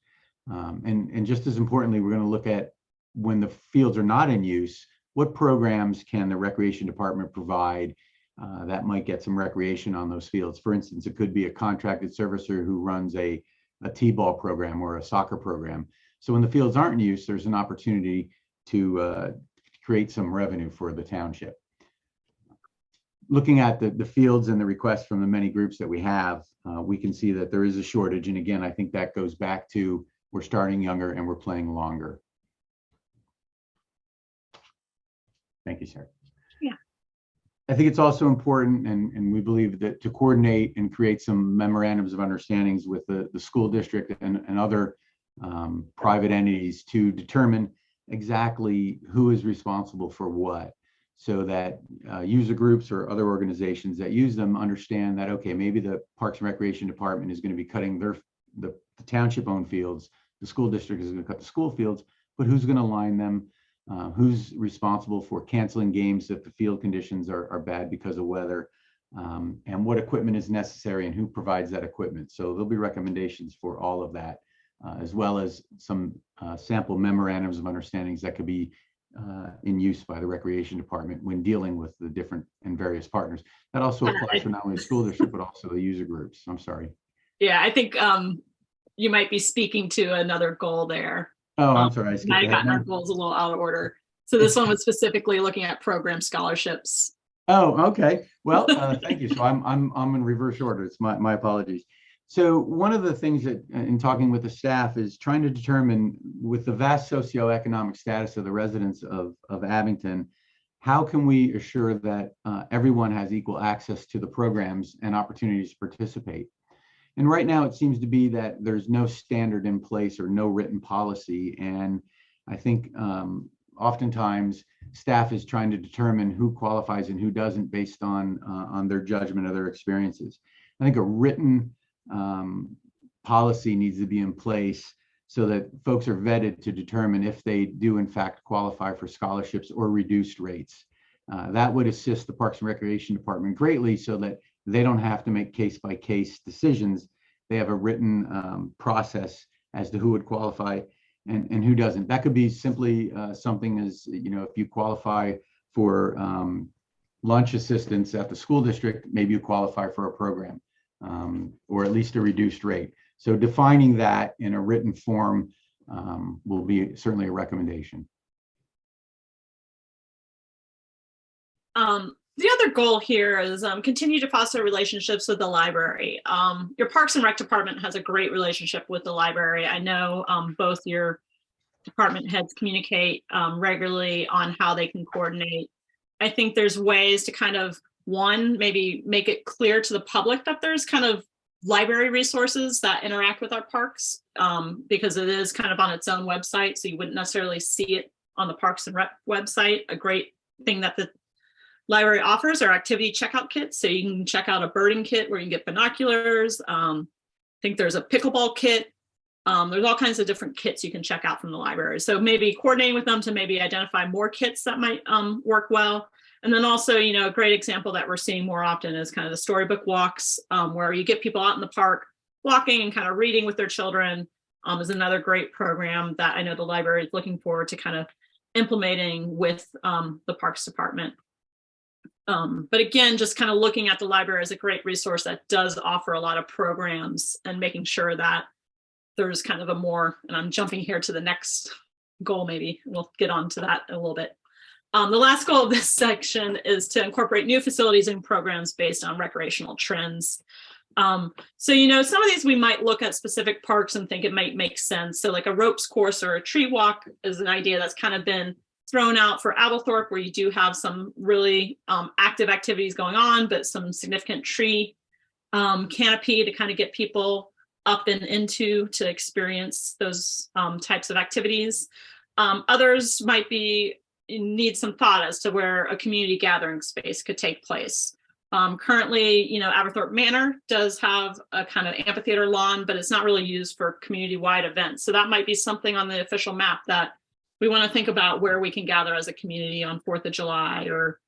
And just as importantly, we're going to look at when the fields are not in use, what programs can the recreation department provide that might get some recreation on those fields. For instance, it could be a contracted servicer who runs a T-ball program or a soccer program. So when the fields aren't in use, there's an opportunity to create some revenue for the township. Looking at the fields and the requests from the many groups that we have, we can see that there is a shortage. And again, I think that goes back to we're starting younger and we're playing longer. Thank you, Sarah. Yeah. I think it's also important, and we believe that to coordinate and create some memorandums of understandings with the school district and other private entities to determine exactly who is responsible for what, so that user groups or other organizations that use them understand that, okay, maybe the Parks and Recreation Department is going to be cutting the township-owned fields, the school district is going to cut the school fields, but who's going to line them? Who's responsible for canceling games if the field conditions are bad because of weather, and what equipment is necessary and who provides that equipment. So there'll be recommendations for all of that, as well as some sample memorandums of understandings that could be in use by the Recreation Department when dealing with the different and various partners. That also applies for not only the school district, but also the user groups. I'm sorry. Yeah, I think you might be speaking to another goal there. Oh, I'm sorry. I might have gotten our goals a little out of order. So this one was specifically looking at program scholarships. Oh, okay. Well, thank you. So I'm in reverse order. It's my apologies. So one of the things that in talking with the staff is trying to determine, with the vast socioeconomic status of the residents of Abington, how can we assure that everyone has equal access to the programs and opportunities to participate? And right now, it seems to be that there's no standard in place or no written policy. And I think oftentimes staff is trying to determine who qualifies and who doesn't based on their judgment or their experiences. I think a written policy needs to be in place so that folks are vetted to determine if they do in fact qualify for scholarships or reduced rates. That would assist the Parks and Recreation Department greatly so that they don't have to make case-by-case decisions. They have a written process as to who would qualify and who doesn't. That could be simply something as, if you qualify for lunch assistance at the school district, maybe you qualify for a program or at least a reduced rate. So defining that in a written form will be certainly a recommendation. The other goal here is continue to foster relationships with the library. Your Parks and Rec department has a great relationship with the library. I know both your department heads communicate regularly on how they can coordinate. I think there's ways to kind of, one, maybe make it clear to the public that there's kind of library resources that interact with our parks, because it is kind of on its own website, so you wouldn't necessarily see it on the Parks and Rec website. A great thing that the library offers are activity checkout kits. So you can check out a birding kit where you can get binoculars. I think there's a pickleball kit. There's all kinds of different kits you can check out from the library. So maybe coordinating with them to maybe identify more kits that might work well. And then also, a great example that we're seeing more often is kind of the storybook walks, where you get people out in the park walking and kind of reading with their children, is another great program that I know the library is looking forward to kind of implementing with the Parks Department. But again, just kind of looking at the library as a great resource that does offer a lot of programs and making sure that there's kind of a more, and I'm jumping here to the next goal, maybe we'll get on to that in a little bit. The last goal of this section is to incorporate new facilities and programs based on recreational trends. So, some of these we might look at specific parks and think it might make sense. So like a ropes course or a tree walk is an idea that's kind of been thrown out for Applethorpe, where you do have some really active activities going on, but some significant tree canopy to kind of get people up and into to experience those types of activities. Others might need some thought as to where a community gathering space could take place. Currently, Aberthorpe Manor does have a kind of amphitheater lawn, but it's not really used for community-wide events. So that might be something on the official map that we want to think about, where we can gather as a community on 4th of July or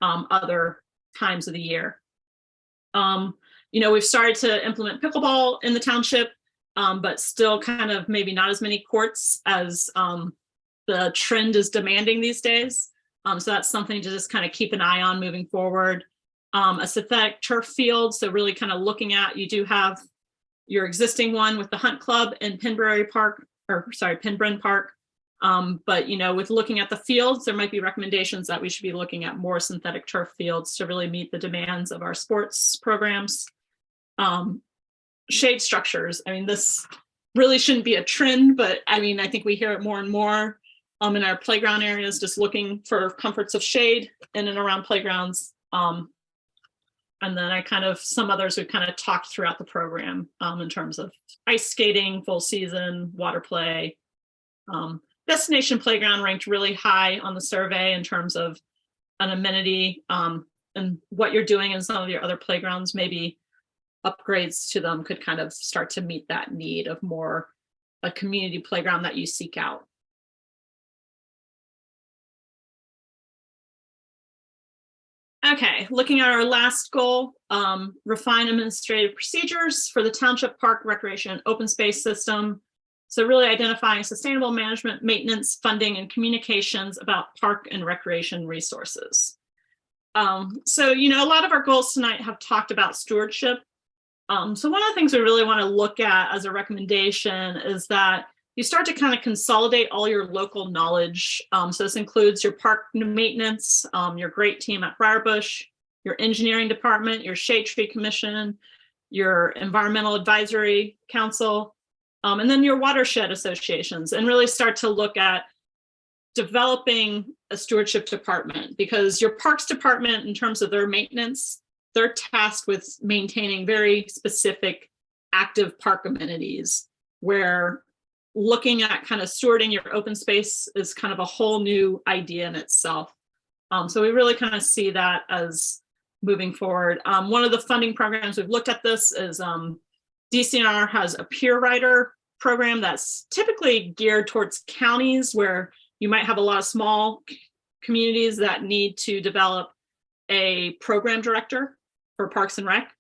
other times of the year. We've started to implement pickleball in the township, but still kind of maybe not as many courts as the trend is demanding these days. So that's something to just kind of keep an eye on moving forward. A synthetic turf field, so really kind of looking at, you do have your existing one with the Hunt Club in Pinbryn Park. But with looking at the fields, there might be recommendations that we should be looking at more synthetic turf fields to really meet the demands of our sports programs. Shade structures. I mean, this really shouldn't be a trend, but I think we hear it more and more in our playground areas, just looking for comforts of shade in and around playgrounds. And then some others we've kind of talked throughout the program in terms of ice skating, full season, water play. Destination playground ranked really high on the survey in terms of an amenity, and what you're doing in some of your other playgrounds, maybe upgrades to them could kind of start to meet that need of more a community playground that you seek out. Okay, looking at our last goal, refine administrative procedures for the township park recreation open space system. So really identifying sustainable management, maintenance, funding, and communications about park and recreation resources. So a lot of our goals tonight have talked about stewardship. So one of the things we really want to look at as a recommendation is that you start to kind of consolidate all your local knowledge. So this includes your park maintenance, your great team at Briarbush, your engineering department, your Shade Tree Commission, your environmental advisory council, and then your watershed associations, and really start to look at developing a stewardship department, because your parks department, in terms of their maintenance, they're tasked with maintaining very specific active park amenities, where looking at kind of stewarding your open space is kind of a whole new idea in itself. So we really kind of see that as moving forward. One of the funding programs we've looked at this is DCNR has a peer writer program that's typically geared towards counties where you might have a lot of small communities that need to develop a program director for Parks and Rec.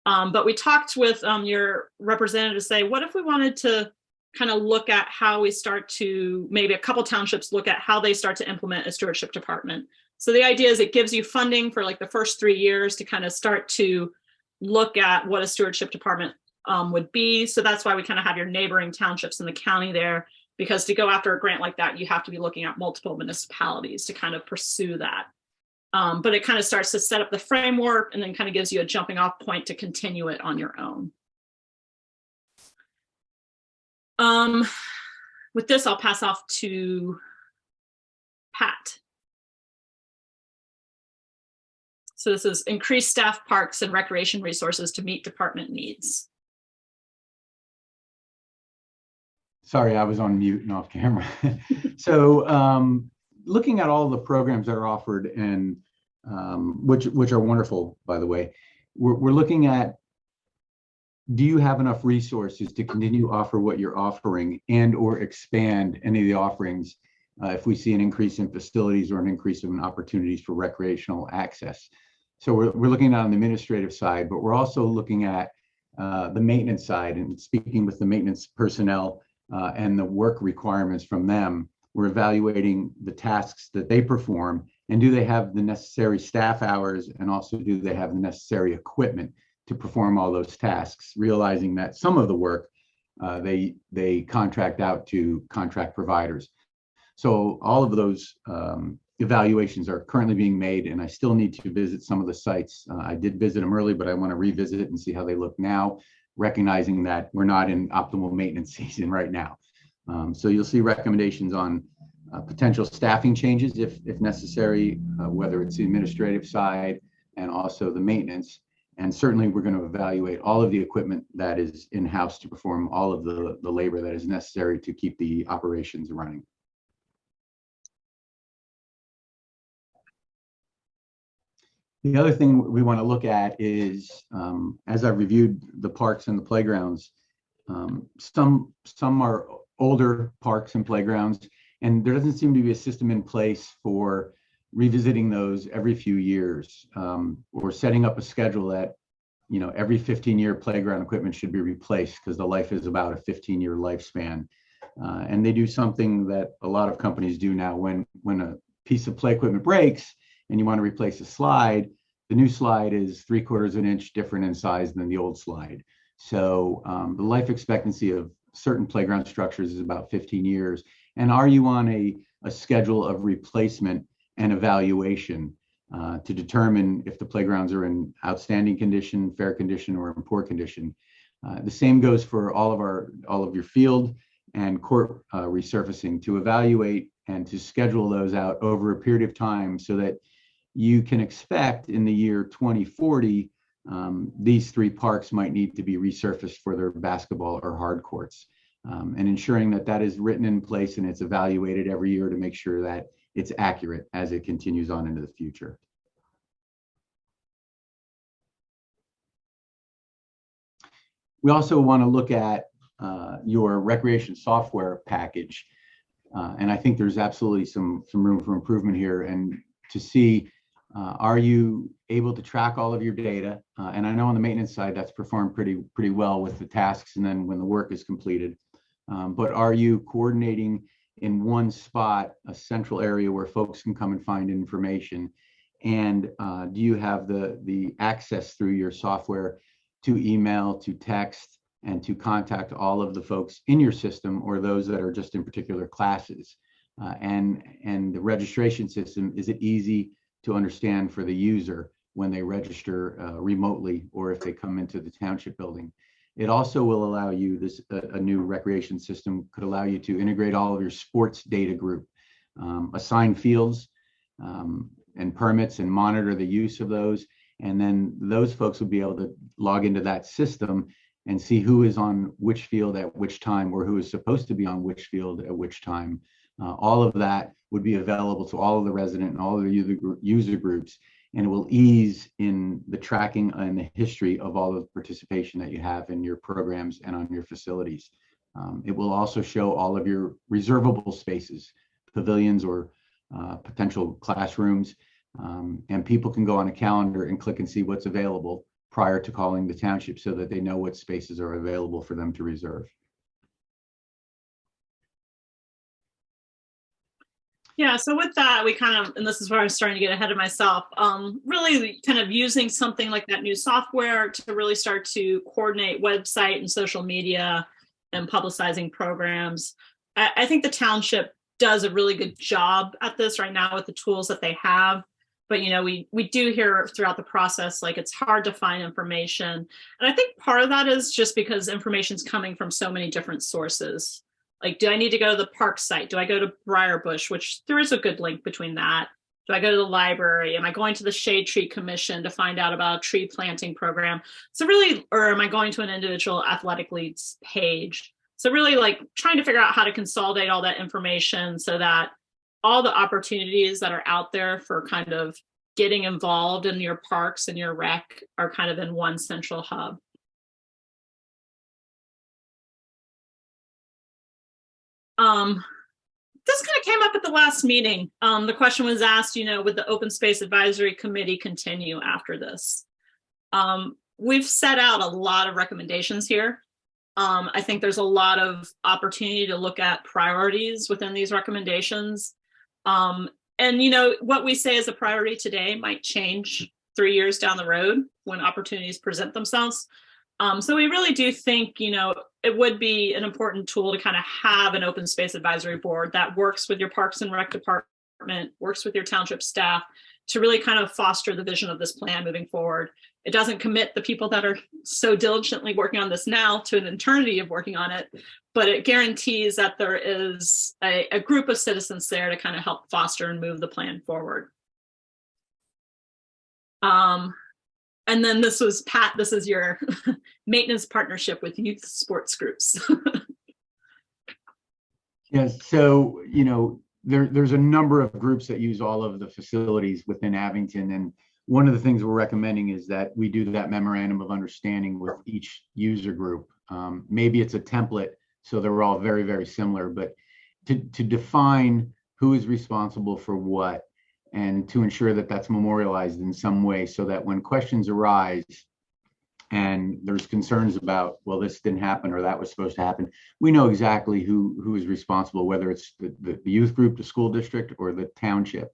But we talked with your representative to say, what if we wanted to kind of look at how we start to, maybe a couple townships look at how they start to implement a stewardship department. So the idea is it gives you funding for like the first 3 years to kind of start to look at what a stewardship department would be. So that's why we kind of have your neighboring townships in the county there, because to go after a grant like that, you have to be looking at multiple municipalities to kind of pursue that. But it kind of starts to set up the framework and then kind of gives you a jumping off point to continue it on your own. With this, I'll pass off to Pat. So this is increase staff, parks, and recreation resources to meet department needs. Sorry, I was on mute and off camera. So looking at all the programs that are offered, and which are wonderful, by the way, we're looking at, do you have enough resources to continue to offer what you're offering and or expand any of the offerings if we see an increase in facilities or an increase in opportunities for recreational access? So we're looking at on the administrative side, but we're also looking at the maintenance side and speaking with the maintenance personnel and the work requirements from them. We're evaluating the tasks that they perform, and do they have the necessary staff hours, and also do they have the necessary equipment to perform all those tasks, realizing that some of the work they contract out to contract providers. So all of those evaluations are currently being made, and I still need to visit some of the sites. I did visit them early, but I want to revisit and see how they look now, recognizing that we're not in optimal maintenance season right now. So you'll see recommendations on potential staffing changes if necessary, whether it's the administrative side and also the maintenance. And certainly we're going to evaluate all of the equipment that is in-house to perform all of the labor that is necessary to keep the operations running. The other thing we want to look at is, as I've reviewed the parks and the playgrounds, some are older parks and playgrounds, and there doesn't seem to be a system in place for revisiting those every few years, or setting up a schedule that, every 15-year playground equipment should be replaced, because the life is about a 15-year lifespan. And they do something that a lot of companies do now. When a piece of play equipment breaks and you want to replace a slide, the new slide is 3/4 of an inch different in size than the old slide. So the life expectancy of certain playground structures is about 15 years. And are you on a schedule of replacement and evaluation to determine if the playgrounds are in outstanding condition, fair condition, or in poor condition? The same goes for all of your field and court resurfacing, to evaluate and to schedule those out over a period of time, so that you can expect in the year 2040, these 3 parks might need to be resurfaced for their basketball or hard courts, and ensuring that that is written in place and it's evaluated every year to make sure that it's accurate as it continues on into the future. We also want to look at your recreation software package. And I think there's absolutely some room for improvement here, and to see, are you able to track all of your data? And I know on the maintenance side, that's performed pretty well with the tasks and then when the work is completed. But are you coordinating in one spot, a central area where folks can come and find information? And do you have the access through your software to email, to text, and to contact all of the folks in your system, or those that are just in particular classes? And the registration system, is it easy to understand for the user when they register remotely, or if they come into the township building? It also will allow you, a new recreation system could allow you to integrate all of your sports data group, assign fields and permits, and monitor the use of those. And then those folks will be able to log into that system and see who is on which field at which time, or who is supposed to be on which field at which time. All of that would be available to all of the resident and all of the user groups, and it will ease in the tracking and the history of all of the participation that you have in your programs and on your facilities. It will also show all of your reservable spaces, pavilions, or potential classrooms, and people can go on a calendar and click and see what's available prior to calling the township, so that they know what spaces are available for them to reserve. Yeah, so with that, we kind of, and this is where I'm starting to get ahead of myself, really kind of using something like that new software to really start to coordinate website and social media and publicizing programs. I think the township does a really good job at this right now with the tools that they have. But, we do hear throughout the process, like, it's hard to find information. And I think part of that is just because information's coming from so many different sources. Like, do I need to go to the park site? Do I go to Briarbush, which there is a good link between that? Do I go to the library? Am I going to the Shade Tree Commission to find out about a tree planting program? So really, or am I going to an individual athletic league's page? So really, like, trying to figure out how to consolidate all that information so that all the opportunities that are out there for kind of getting involved in your parks and your rec are kind of in one central hub. This kind of came up at the last meeting. The question was asked, would the Open Space Advisory Committee continue after this? We've set out a lot of recommendations here. I think there's a lot of opportunity to look at priorities within these recommendations. And what we say as a priority today might change 3 years down the road when opportunities present themselves. So we really do think, it would be an important tool to kind of have an open space advisory board that works with your Parks and Rec department, works with your township staff to really kind of foster the vision of this plan moving forward. It doesn't commit the people that are so diligently working on this now to an eternity of working on it, but it guarantees that there is a group of citizens there to kind of help foster and move the plan forward. And then this was Pat, this is your maintenance partnership with youth sports groups. Yes, so, there's a number of groups that use all of the facilities within Abington, and one of the things we're recommending is that we do that memorandum of understanding with each user group. Maybe it's a template, so they're all very, very similar, but to define who is responsible for what, and to ensure that that's memorialized in some way, so that when questions arise and there's concerns about, well, this didn't happen or that was supposed to happen, we know exactly who is responsible, whether it's the youth group, the school district, or the township.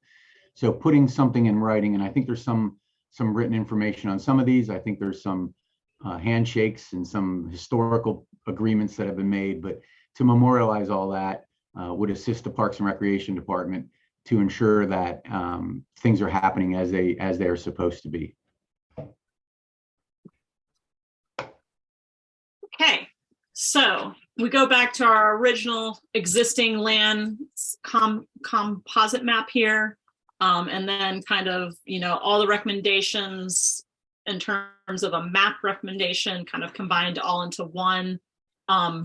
So putting something in writing, and I think there's some written information on some of these. I think there's some handshakes and some historical agreements that have been made, but to memorialize all that would assist the Parks and Recreation Department to ensure that things are happening as they are supposed to be. Okay, so we go back to our original existing land composite map here, and then kind of, you know, all the recommendations in terms of a map recommendation kind of combined all into one,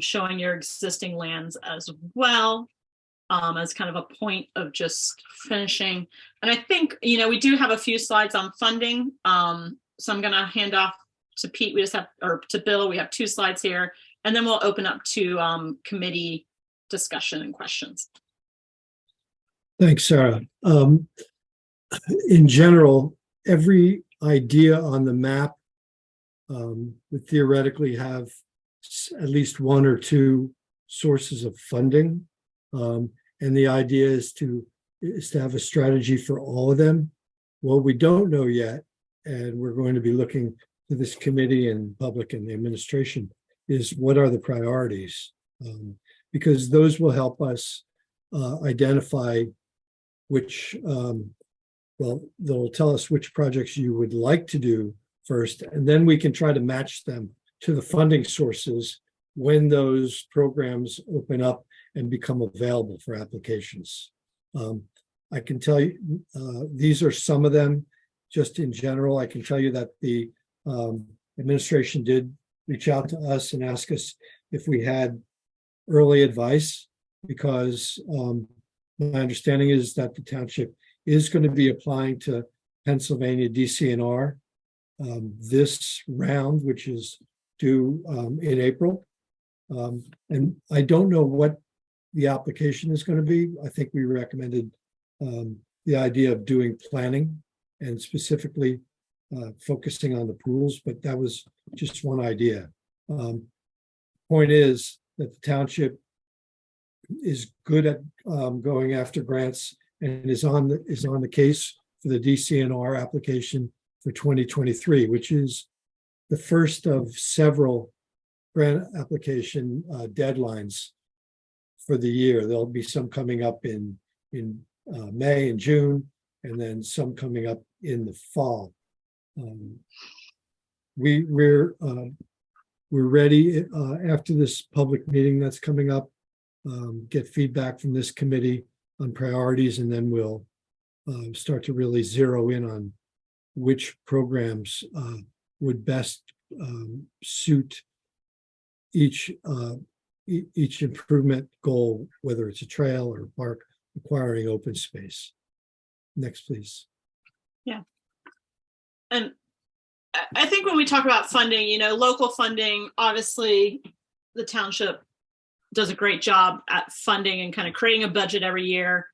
showing your existing lands as well, as kind of a point of just finishing. And I think, you know, we do have a few slides on funding, so I'm going to hand off to Pete. We just have, or to Bill, we have 2 slides here, and then we'll open up to committee discussion and questions. Thanks, Sarah. In general, every idea on the map would theoretically have at least 1 or 2 sources of funding. And the idea is to have a strategy for all of them. What we don't know yet, and we're going to be looking to this committee and public and the administration, is what are the priorities? Because those will help us identify which, well, they'll tell us which projects you would like to do first, and then we can try to match them to the funding sources when those programs open up and become available for applications. I can tell you, these are some of them. Just in general, I can tell you that the administration did reach out to us and ask us if we had early advice, because my understanding is that the township is going to be applying to Pennsylvania DCNR this round, which is due in April. And I don't know what the application is going to be. I think we recommended the idea of doing planning and specifically focusing on the pools, but that was just one idea. Point is that the township is good at going after grants and is on the case for the DCNR application for 2023, which is the first of several grant application deadlines for the year. There'll be some coming up in May and June, and then some coming up in the fall. We're ready after this public meeting that's coming up, get feedback from this committee on priorities, and then we'll start to really zero in on which programs would best suit each improvement goal, whether it's a trail or a park requiring open space. Next, please. Yeah. And I think when we talk about funding, you know, local funding, obviously the township does a great job at funding and kind of creating a budget every year.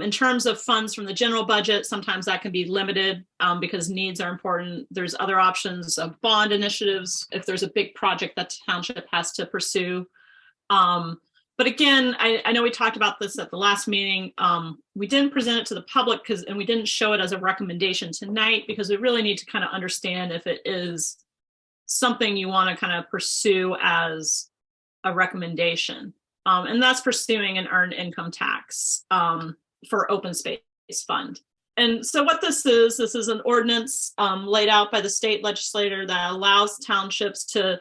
In terms of funds from the general budget, sometimes that can be limited because needs are important. There's other options of bond initiatives if there's a big project that the township has to pursue. But again, I know we talked about this at the last meeting. We didn't present it to the public and we didn't show it as a recommendation tonight because we really need to kind of understand if it is something you want to kind of pursue as a recommendation. And that's pursuing an earned income tax for open space fund. And so what this is an ordinance laid out by the state legislator that allows townships to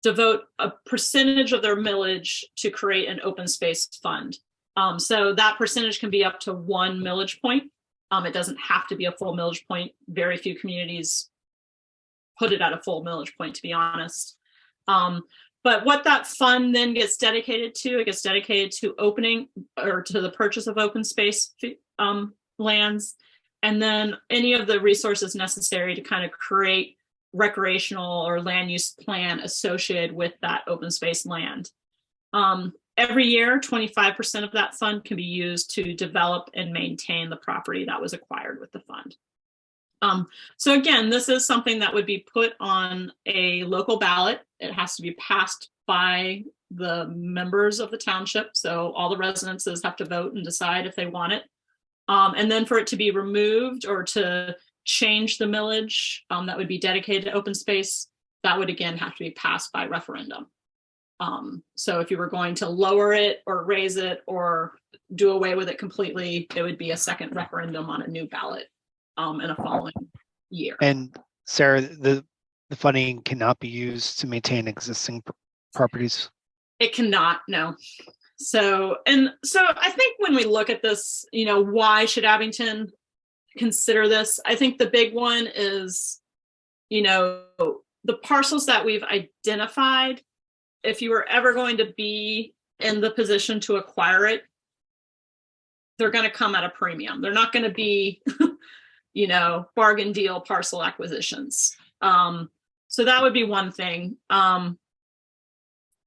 devote a percentage of their millage to create an open space fund. So that percentage can be up to 1 millage point. It doesn't have to be a full millage point. Very few communities put it at a full millage point, to be honest. But what that fund then gets dedicated to, it gets dedicated to opening or to the purchase of open space lands. and then any of the resources necessary to kind of create recreational or land use plan associated with that open space land. Every year, 25% of that fund can be used to develop and maintain the property that was acquired with the fund. So again, this is something that would be put on a local ballot. It has to be passed by the members of the township. So all the residences have to vote and decide if they want it. And then for it to be removed or to change the millage that would be dedicated to open space, that would again have to be passed by referendum. So if you were going to lower it or raise it or do away with it completely, it would be a second referendum on a new ballot in a following year. And Sarah, the funding cannot be used to maintain existing properties. It cannot, no. So I think when we look at this, why should Abington consider this? I think the big one is, the parcels that we've identified. If you were ever going to be in the position to acquire it, they're going to come at a premium. They're not going to be, bargain deal parcel acquisitions. So that would be one thing.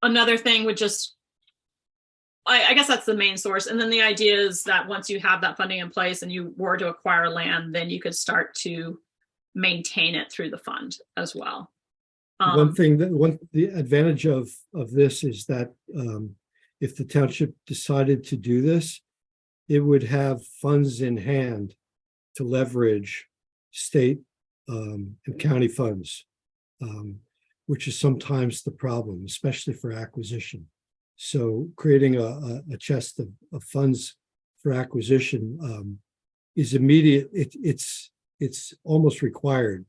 Another thing would just, I guess that's the main source. And then the idea is that once you have that funding in place and you were to acquire land, then you could start to maintain it through the fund as well. The advantage of this is that if the township decided to do this, it would have funds in hand to leverage state and county funds, which is sometimes the problem, especially for acquisition. So creating a chest of funds for acquisition is immediate. It's almost required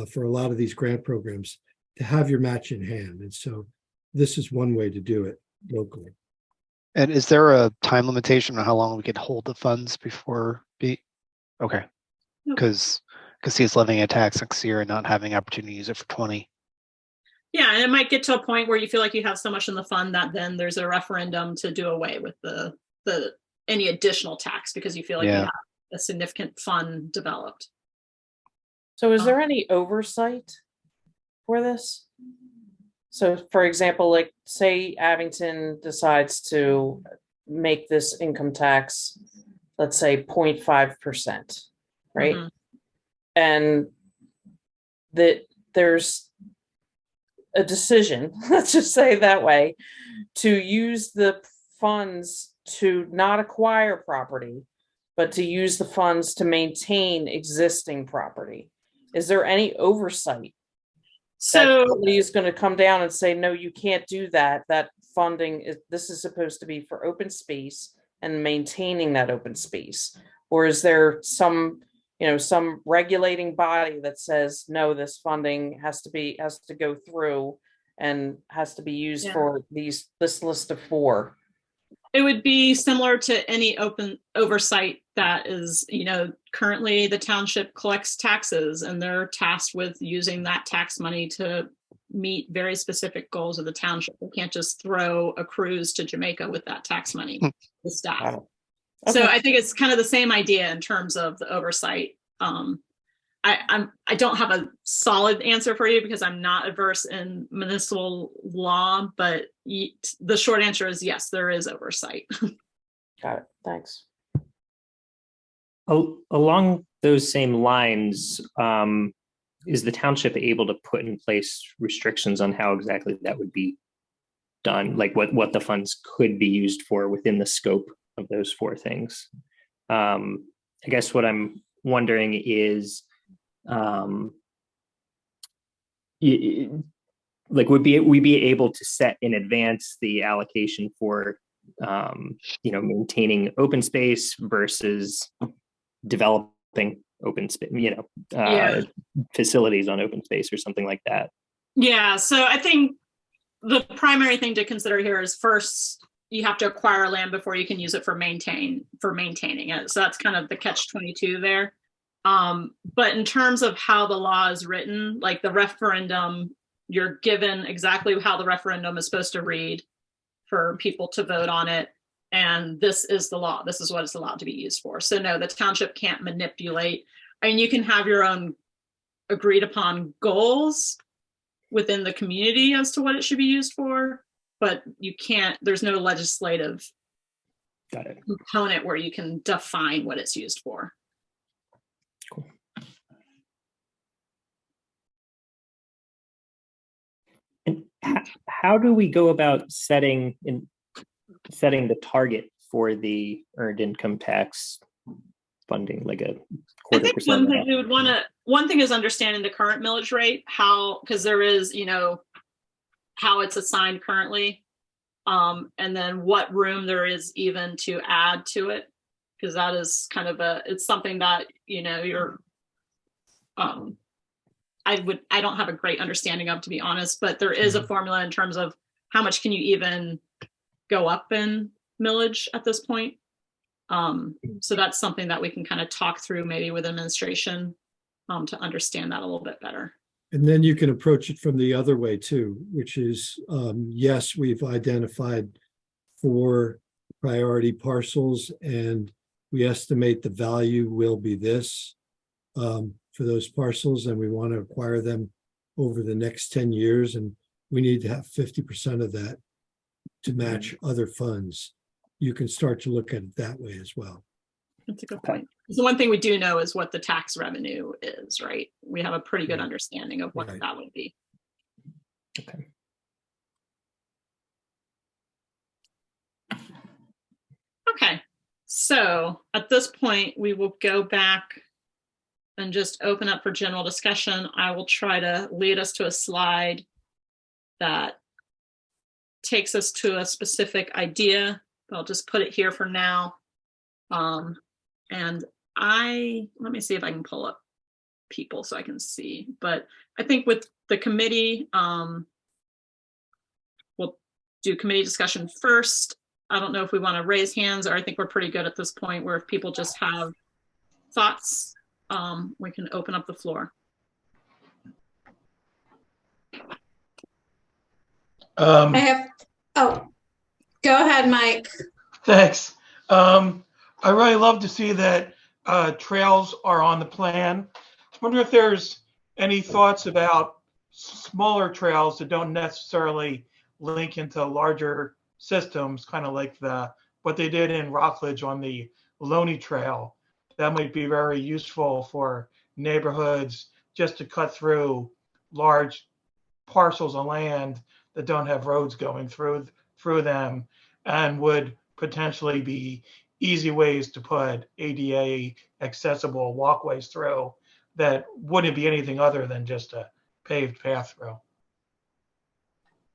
for a lot of these grant programs to have your match in hand. And so this is one way to do it locally. And is there a time limitation on how long we could hold the funds before okay. Because he's levying a tax next year and not having opportunity to use it for 20. Yeah, and it might get to a point where you feel like you have so much in the fund that then there's a referendum to do away with the any additional tax because you feel like you have a significant fund developed. So is there any oversight for this? So for example, like say Abington decides to make this income tax, let's say 0.5%, right? Mm-hmm. And that there's a decision, let's just say it that way, to use the funds to not acquire property, but to use the funds to maintain existing property. Is there any oversight? So somebody is going to come down and say, no, you can't do that. That funding this is supposed to be for open space and maintaining that open space. Or is there some regulating body that says, no, this funding has to go through and has to be used for this list of 4? It would be similar to any open oversight that is, currently the township collects taxes and they're tasked with using that tax money to meet very specific goals of the township. We can't just throw a cruise to Jamaica with that tax money, the staff. Wow. Okay. So I think it's kind of the same idea in terms of the oversight. I don't have a solid answer for you because I'm not adverse in municipal law, but the short answer is yes, there is oversight. Got it. Thanks. Along those same lines, is the township able to put in place restrictions on how exactly that would be done? Like what the funds could be used for within the scope of those 4 things? I guess what I'm wondering is, would we be able to set in advance the allocation for maintaining open space versus developing open space, facilities on open space or something like that? Yeah, so I think the primary thing to consider here is first you have to acquire land before you can use it for maintaining it. So that's kind of the catch-22 there. But in terms of how the law is written, like the referendum, you're given exactly how the referendum is supposed to read for people to vote on it. and this is the law. This is what it's allowed to be used for. So no, the township can't manipulate. I mean, you can have your own agreed upon goals within the community as to what it should be used for, but you can't, there's no legislative Got it. component where you can define what it's used for. Cool. And how do we go about setting the target for the earned income tax funding, like a I quarter think percent? one thing is understanding the current millage rate, because there is, how it's assigned currently, and then what room there is even to add to it, because that is kind of it's something that, you're, I don't have a great understanding of, to be honest, but there is a formula in terms of how much can you even go up in millage at this point. So that's something that we can kind of talk through maybe with administration to understand that a little bit better. And then you can approach it from the other way too, which is, yes, we've identified 4 priority parcels and we estimate the value will be this for those parcels, and we want to acquire them over the next 10 years. And we need to have 50% of that to match other funds. You can start to look at it that way as well. That's a good point. So one thing we do know is what the tax revenue is, right? We have a pretty good understanding of what that would be. Okay. Okay, so at this point, we will go back and just open up for general discussion. I will try to lead us to a slide that takes us to a specific idea. I'll just put it here for now. And let me see if I can pull up people so I can see. But I think with the committee, we'll do committee discussion first. I don't know if we want to raise hands, or I think we're pretty good at this point where if people just have thoughts, we can open up the floor. Go ahead, Mike. Thanks. I really love to see that trails are on the plan. I wonder if there's any thoughts about smaller trails that don't necessarily link into larger systems, kind of like what they did in Rockledge on the Loney Trail. That might be very useful for neighborhoods just to cut through large parcels of land that don't have roads going through them, and would potentially be easy ways to put ADA accessible walkways through that wouldn't be anything other than just a paved path through.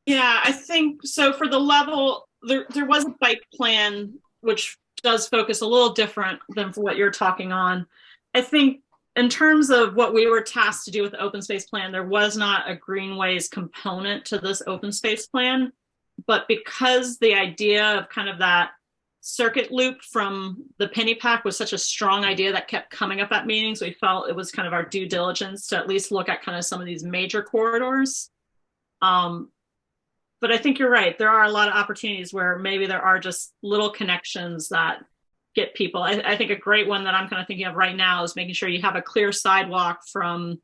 Yeah, I think so. For the level, there was a bike plan which does focus a little different than for what you're talking on. I think in terms of what we were tasked to do with the open space plan, there was not a greenways component to this open space plan. But because the idea of kind of that circuit loop from the penny pack was such a strong idea that kept coming up at meetings, we felt it was kind of our due diligence to at least look at kind of some of these major corridors. But I think you're right. There are a lot of opportunities where maybe there are just little connections that get people. I think a great one that I'm kind of thinking of right now is making sure you have a clear sidewalk from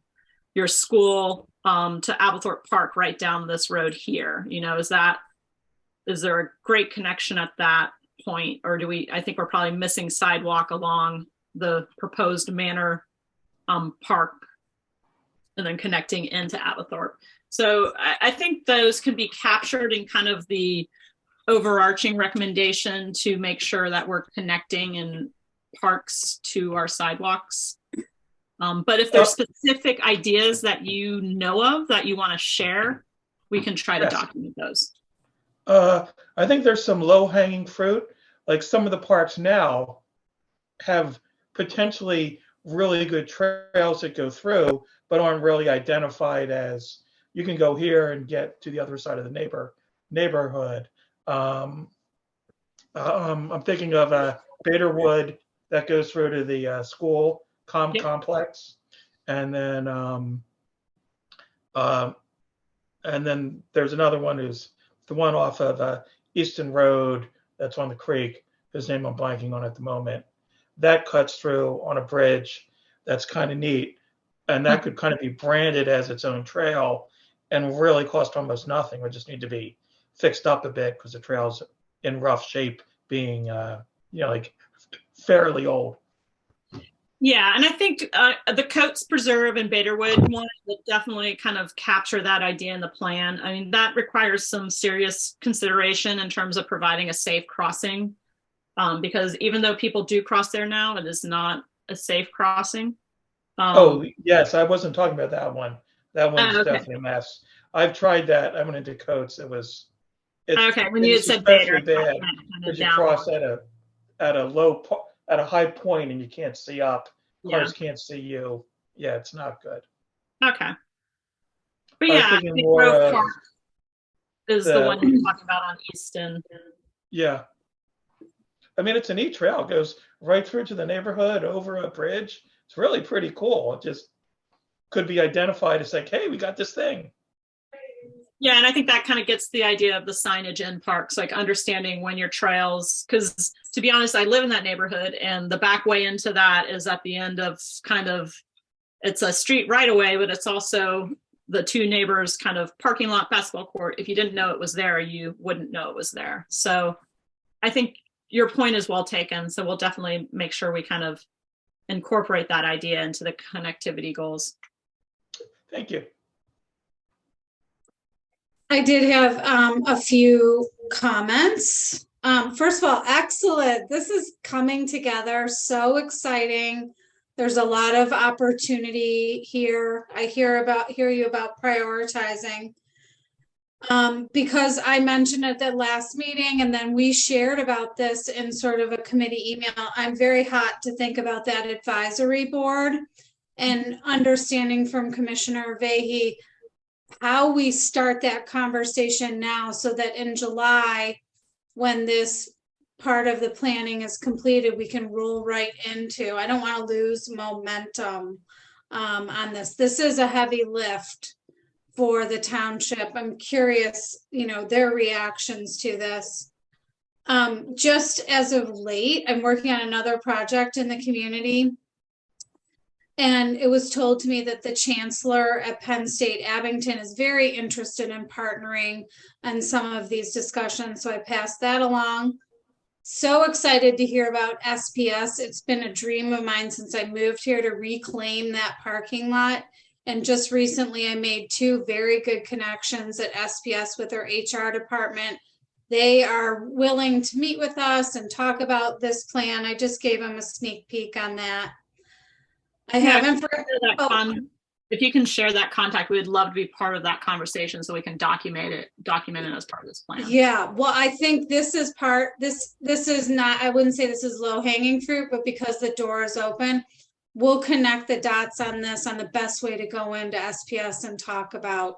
your school to Applethorpe Park right down this road here. Is there a great connection at that point? Or I think we're probably missing sidewalk along the proposed Manor Park and then connecting into Applethorpe. So I think those can be captured in kind of the overarching recommendation to make sure that we're connecting in parks to our sidewalks. But if there's specific ideas that you know of that you want to share, we can try to document those. I think there's some low-hanging fruit. Like some of the parks now have potentially really good trails that go through, but aren't really identified as you can go here and get to the other side of the neighborhood. I'm thinking of Baderwood that goes through to the school complex, and then there's another one who's the one off of Easton Road that's on the creek, whose name I'm blanking on at the moment. That cuts through on a bridge. That's kind of neat. And that could kind of be branded as its own trail and really cost almost nothing. Would just need to be fixed up a bit because the trail's in rough shape, being, like fairly old. Yeah, and I think the Coates Preserve and Baderwood one will definitely kind of capture that idea in the plan. I mean, that requires some serious consideration in terms of providing a safe crossing, because even though people do cross there now, it is not a safe crossing. Oh, yes, I wasn't talking about that one. That one's okay. definitely a mess. I've tried that. I went into Coates. It's Okay, when you had it's said Bader, especially bad because you cross at a high point and you can't see up. Cars can't see you. Yeah, it's not good. Okay. But I was yeah, I thinking think more Grove Park is the one you're talking about on Easton. Yeah. I mean, it's a neat trail. It goes right through to the neighborhood over a bridge. It's really pretty cool. It just could be identified as like, hey, we got this thing. Yeah, and I think that kind of gets the idea of the signage in parks, like understanding when your trails, because to be honest, I live in that neighborhood and the back way into that is at the end of it's a street right away, but it's also the two neighbors kind of parking lot, basketball court. If you didn't know it was there, you wouldn't know it was there. So I think your point is well taken. So we'll definitely make sure we kind of incorporate that idea into the connectivity goals. Thank you. I did have a few comments. First of all, excellent. This is coming together. So exciting. There's a lot of opportunity here. I hear you about prioritizing. Because I mentioned at the last meeting and then we shared about this in sort of a committee email. I'm very hot to think about that advisory board and understanding from Commissioner Vahey how we start that conversation now so that in July, when this part of the planning is completed, we can roll right into. I don't want to lose momentum on this. This is a heavy lift for the township. I'm curious, their reactions to this. Just as of late, I'm working on another project in the community. And it was told to me that the chancellor at Penn State Abington is very interested in partnering on some of these discussions. So I passed that along. So excited to hear about SPS. It's been a dream of mine since I moved here to reclaim that parking lot. And just recently I made 2 very good connections at SPS with their HR department. They are willing to meet with us and talk about this plan. I just gave them a sneak peek on that. I haven't. If you can share that contact, we would love to be part of that conversation so we can document it as part of this plan. Yeah, well, I think this is this is not, I wouldn't say this is low hanging fruit, but because the door is open, we'll connect the dots on this, on the best way to go into SPS and talk about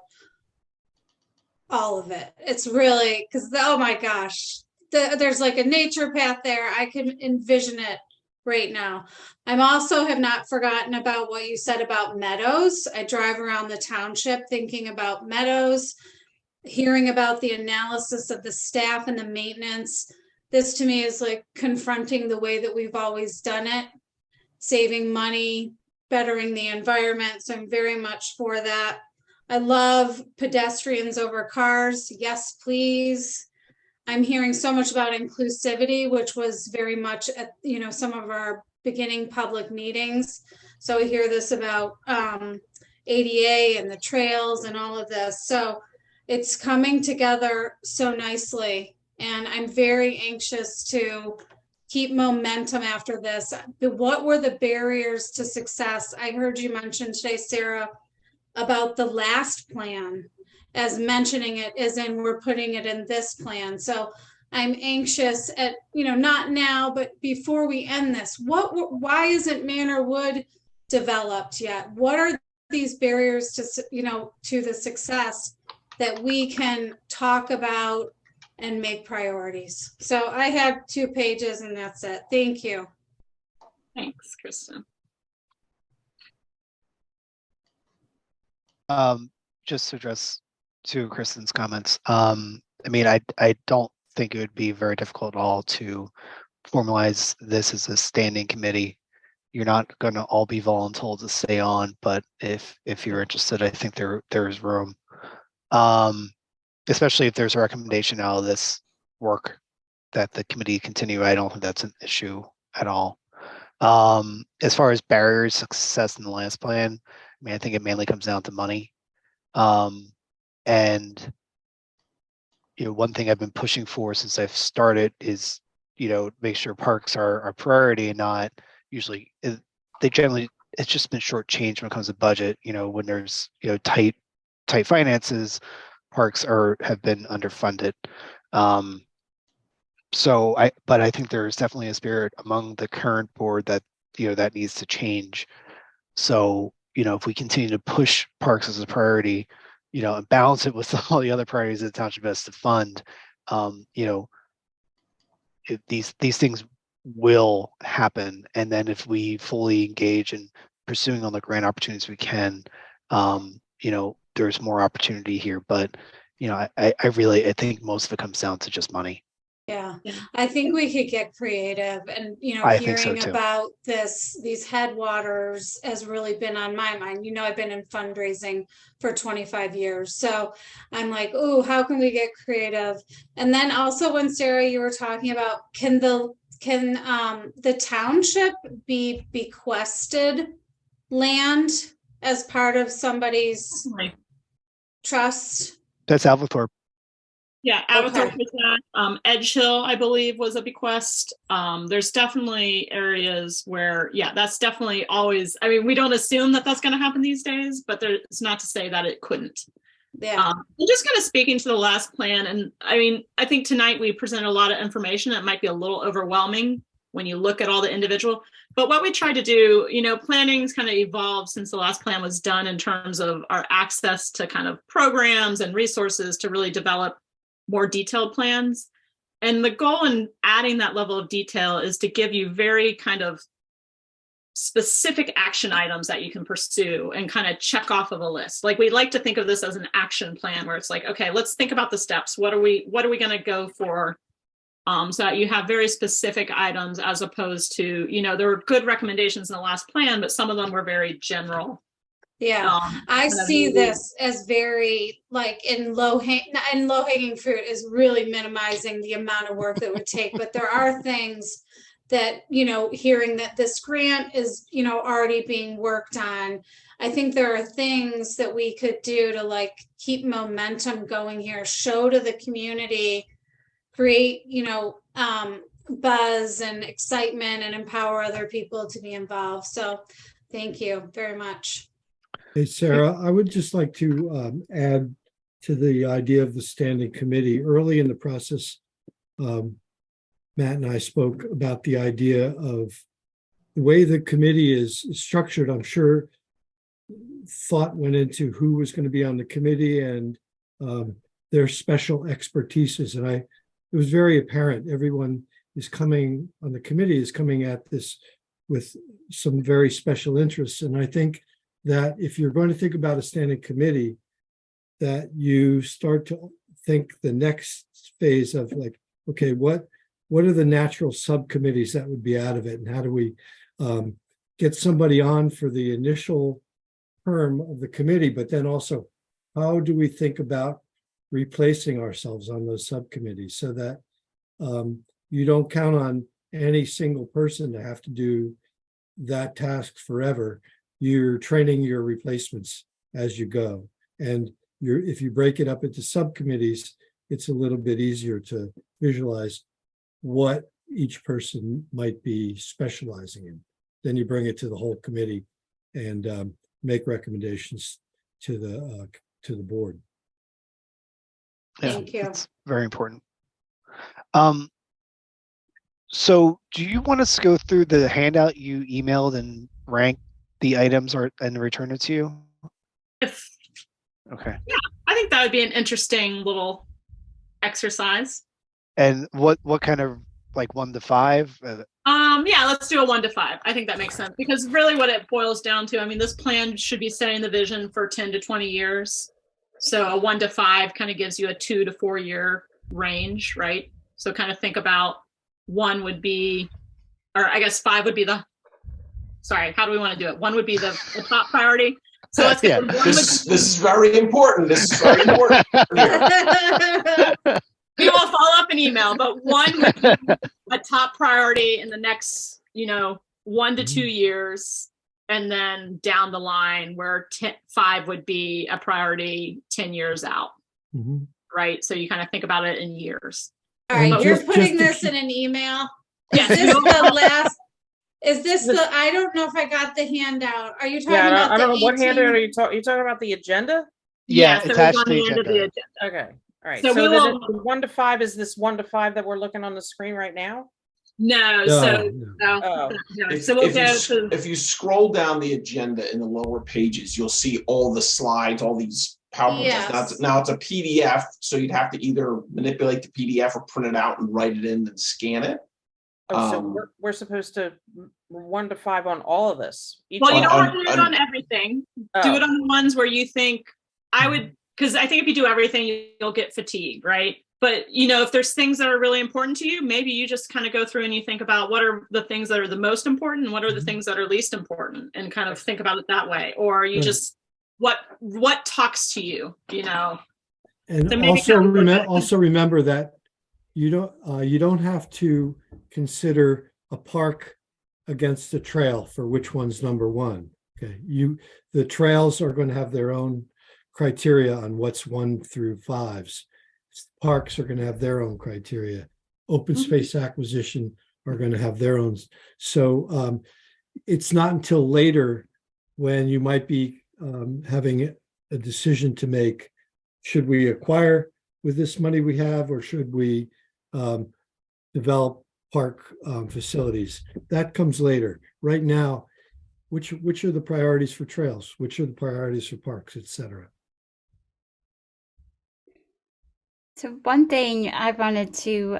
all of it. It's really, because, oh my gosh, there's like a nature path there. I can envision it right now. I'm also have not forgotten about what you said about meadows. I drive around the township thinking about meadows, hearing about the analysis of the staff and the maintenance. This to me is like confronting the way that we've always done it, saving money, bettering the environment. So I'm very much for that. I love pedestrians over cars. Yes, please. I'm hearing so much about inclusivity, which was very much at, some of our beginning public meetings. So we hear this about ADA and the trails and all of this. So it's coming together so nicely. And I'm very anxious to keep momentum after this. What were the barriers to success? I heard you mention today, Sarah, about the last plan as mentioning it as in we're putting it in this plan. So I'm anxious at, not now, but before we end this, why isn't Manor Wood developed yet? What are these barriers to, to the success that we can talk about and make priorities? So I have 2 pages and that's it. Thank you. Thanks, Kristen. Just to address to Kristen's comments. I mean, I don't think it would be very difficult at all to formalize this as a standing committee. You're not going to all be voluntold to stay on, but if you're interested, I think there's room. Especially if there's a recommendation out of this work that the committee continue. I don't think that's an issue at all. As far as barriers to success in the last plan, I mean, I think it mainly comes down to money. And one thing I've been pushing for since I've started is, make sure parks are a priority and not usually it's just been shortchanged when it comes to budget. When there's tight finances, parks have been underfunded. But I think there's definitely a spirit among the current board that that needs to change. So if we continue to push parks as a priority, and balance it with all the other priorities that the township has to fund, these things will happen. And then if we fully engage in pursuing all the grant opportunities we can, there's more opportunity here. But I think most of it comes down to just money. Yeah, I think we could get creative, and I think so hearing too. about these headwaters has really been on my mind. I've been in fundraising for 25 years, so I'm like, oh, how can we get creative? And then also, when Sarah, you were talking about, can the township be bequested land as part of somebody's trust? That's Alvathorpe. Yeah, Avatar was that. Edge Hill, I believe, was a bequest. There's definitely areas where, that's definitely always, I mean, we don't assume that that's going to happen these days, but it's not to say that it couldn't. Yeah. I'm just kind of speaking to the last plan. And I mean, I think tonight we presented a lot of information that might be a little overwhelming when you look at all the individual. But what we tried to do, planning's kind of evolved since the last plan was done in terms of our access to kind of programs and resources to really develop more detailed plans. And the goal in adding that level of detail is to give you very kind of specific action items that you can pursue and kind of check off of a list. Like, we like to think of this as an action plan where it's like, okay, let's think about the steps. What are we going to go for? So that you have very specific items, as opposed to, there were good recommendations in the last plan, but some of them were very general. Yeah, I see this as very in low hanging fruit is really minimizing the amount of work that would take. But there are things that, hearing that this grant is, already being worked on. I think there are things that we could do to keep momentum going here, show to the community, create, buzz and excitement, and empower other people to be involved. So thank you very much. Hey, Sarah, I would just like to add to the idea of the standing committee. Early in the process, Matt and I spoke about the idea of the way the committee is structured. I'm sure thought went into who was going to be on the committee and their special expertises. And it was very apparent everyone is coming on the committee is coming at this with some very special interests. And I think that if you're going to think about a standing committee, that you start to think the next phase of okay, what are the natural subcommittees that would be out of it? And how do we get somebody on for the initial term of the committee, but then also how do we think about replacing ourselves on those subcommittees so that you don't count on any single person to have to do that task forever. You're training your replacements as you go. And if you break it up into subcommittees, it's a little bit easier to visualize what each person might be specializing in. Then you bring it to the whole committee and make recommendations to the board. Thank you. That's very important. So do you want us to go through the handout you emailed and rank the items and return it to you? Okay. Yeah, I think that would be an interesting little exercise. And what kind of 1 to 5? Yeah, let's do a 1 to 5. I think that makes sense, because really what it boils down to, I mean, this plan should be setting the vision for 10 to 20 years. So a 1 to 5 kind of gives you a 2 to 4 year range, right? So kind of think about one would be, or I guess 5 would be the, sorry, how do we want to do it? 1 would be the top priority. So let's get Yeah. This is very important. This is very important. we will follow up an email, but 1 would be a top priority in the next, 1 to 2 years. And then down the line where 5 would be a priority 10 years out. Right. So you kind of think about it in years. All right, And you're just putting to this keep- in an email. Yes. Is this the last? Is this the? I don't know if I got the handout. Are you talking Yeah, about I don't the know what handout 18? are you talking? You talking about the agenda? Yeah, Yes, it was attached on to the the end of the agenda. agenda. Okay, all right. So So we then will- it's 1 to 5 is this 1 to 5 that we're looking on the screen right now? No, No, so no. Oh. no. If, So we'll if you, go s- to if you scroll down the agenda in the lower pages, you'll see all the slides, all these PowerPoints. Yes. Now it's a PDF, so you'd have to either manipulate the PDF or print it out and write it in and scan it. Oh, so Um, we're supposed to 1 to 5 on all of this. Each well, you one? don't have to do it on- on everything. Do Oh. it on the ones where you think I would, because I think if you do everything, you'll get fatigued, right? But if there's things that are really important to you, maybe you just kind of go through and you think about what are the things that are the most important and what are the things that are least important, and kind of think about it that way. Or you Right. just what talks to you, And So maybe also kind of look at it. remember that you don't have to consider a park against a trail for which one's number 1. Okay, the trails are going to have their own criteria on what's 1 through 5s. Parks are going to have their own criteria. Open space acquisition are going to have their own. So it's not until later when you might be having a decision to make. Should we acquire with this money we have, or should we develop park facilities? That comes later. Right now, which are the priorities for trails? Which are the priorities for parks, et cetera? So one thing I wanted to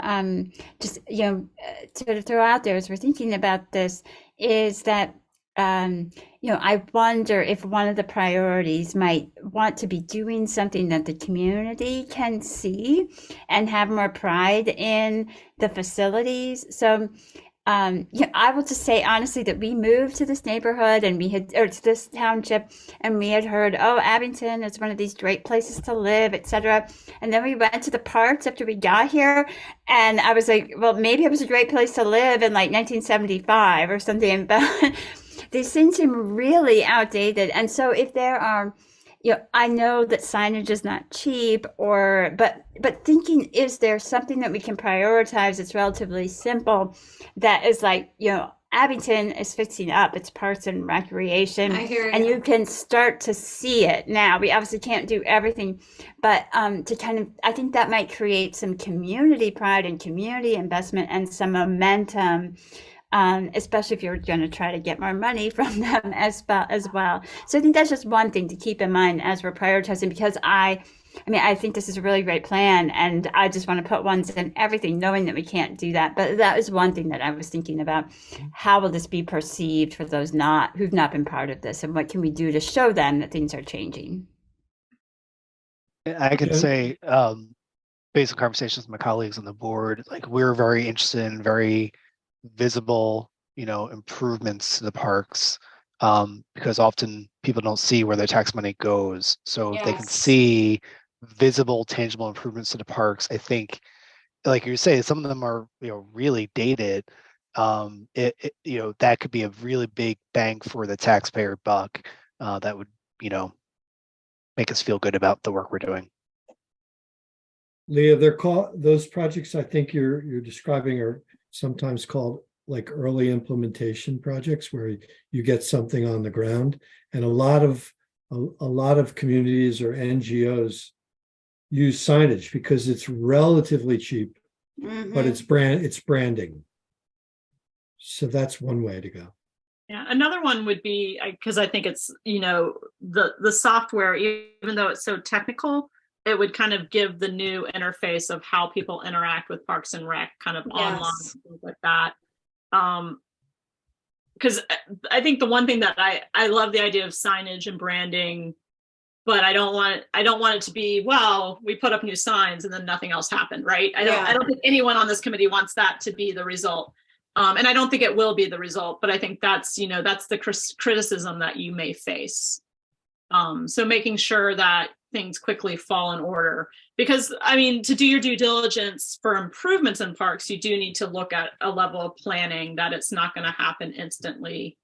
just to throw out there as we're thinking about this is that I wonder if one of the priorities might want to be doing something that the community can see and have more pride in the facilities. So I will just say honestly that we moved to this neighborhood and to this township, and we had heard, oh, Abington is one of these great places to live, etc. And then we went to the parks after we got here, and I was like, well, maybe it was a great place to live in like 1975 or something, but these things seem really outdated. And so if there are, I know that signage is not cheap, but thinking, is there something that we can prioritize that's relatively simple, that is like, Abington is fixing up its parks and recreation, I hear and you. you can start to see it now. We obviously can't do everything, but to kind of, I think that might create some community pride and community investment and some momentum. Especially if you're going to try to get more money from them as well. So I think that's just one thing to keep in mind as we're prioritizing, because I think this is a really great plan, and I just want to put ones in everything, knowing that we can't do that. But that is one thing that I was thinking about. How will this be perceived for those who've not been part of this, and what can we do to show them that things are changing? I could Okay. say, based on conversations with my colleagues on the board, like we're very interested in very visible, improvements to the parks, because often people don't see where their tax money goes. So if they can Yes. see visible, tangible improvements to the parks, I think, like you say, some of them are, really dated. That could be a really big bang for the taxpayer buck. That would, make us feel good about the work we're doing. Leah, those projects I think you're describing are sometimes called like early implementation projects, where you get something on the ground, and a lot of communities or NGOs use signage because it's relatively cheap, but it's branding. So that's one way to go. Yeah, another one would be, because I think it's, the software, even though it's so technical, it would kind of give the new interface of how people interact with Parks and Rec kind of online, Yes. things like that. Because I think the one thing that I love the idea of signage and branding but I don't want it to be, well, we put up new signs and then nothing else happened, right? I don't think anyone on this committee wants that to be the result. And I don't think it will be the result, but I think that's the criticism that you may face. So making sure that things quickly fall in order, because I mean, to do your due diligence for improvements in parks, you do need to look at a level of planning that it's not going to happen instantly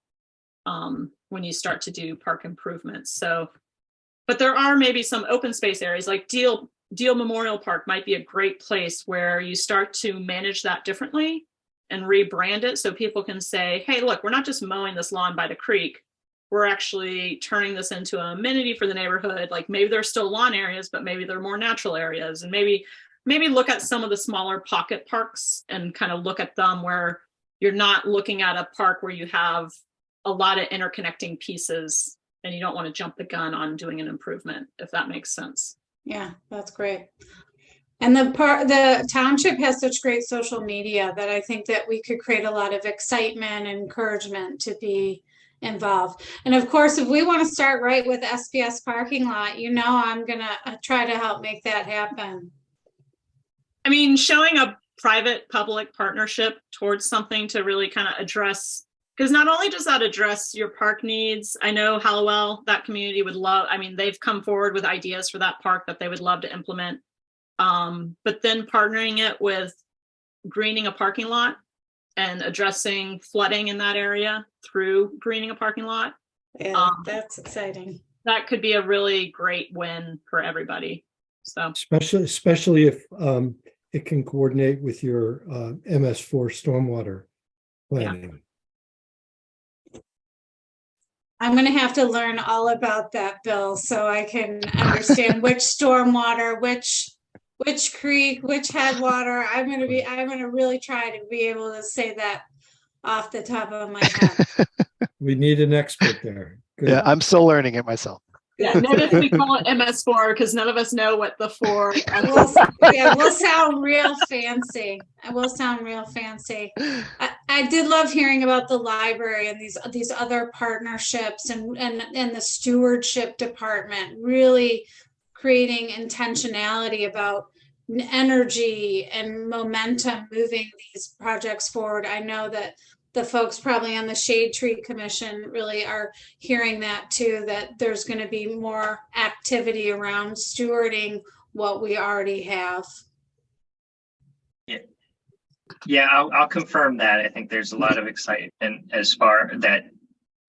when you start to do park improvements. So, but there are maybe some open space areas like Deal Memorial Park might be a great place where you start to manage that differently and rebrand it so people can say, hey, look, we're not just mowing this lawn by the creek. We're actually turning this into an amenity for the neighborhood. Like maybe there's still lawn areas, but maybe they're more natural areas. And maybe look at some of the smaller pocket parks and kind of look at them where you're not looking at a park where you have a lot of interconnecting pieces and you don't want to jump the gun on doing an improvement, if that makes sense. Yeah, that's great. And the township has such great social media that I think that we could create a lot of excitement and encouragement to be involved. And of course, if we want to start right with SPS parking lot, I'm going to try to help make that happen. I mean, showing a private-public partnership towards something to really kind of address, because not only does that address your park needs, I know Hallowell, that community would love, I mean, they've come forward with ideas for that park that they would love to implement. But then partnering it with greening a parking lot and addressing flooding in that area through greening a parking lot. Yeah, that's exciting. That could be a really great win for everybody. So especially if it can coordinate with your MS4 stormwater planning. Yeah. I'm going to have to learn all about that, Bill, so I can understand which stormwater, which creek, which headwater. I'm going to really try to be able to say that off the top of my head. We need an expert there. Good. Yeah, I'm still learning it myself. Yeah, notice we call it MS4 because none of us know what the 4. We'll sound real fancy. I will sound real fancy. I did love hearing about the library and these other partnerships and the stewardship department really creating intentionality about energy and momentum moving these projects forward. I know that the folks probably on the Shade Tree Commission really are hearing that too, that there's going to be more activity around stewarding what we already have. Yeah, I'll confirm that. I think there's a lot of excitement as far that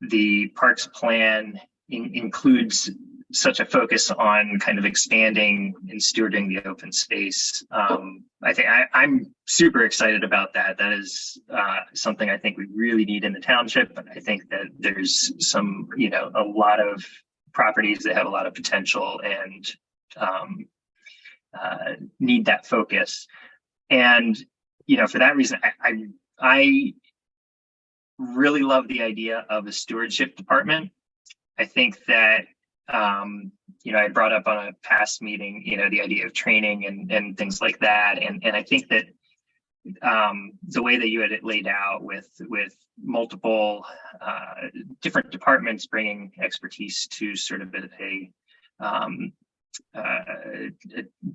the parks plan includes such a focus on kind of expanding and stewarding the open space. I think I'm super excited about that. That is something I think we really need in the township. But I think that there's some, a lot of properties that have a lot of potential and need that focus. And, for that reason, I really love the idea of a stewardship department. I think that I brought up on a past meeting, the idea of training and things like that. And I think that the way that you had it laid out with multiple different departments bringing expertise to sort of a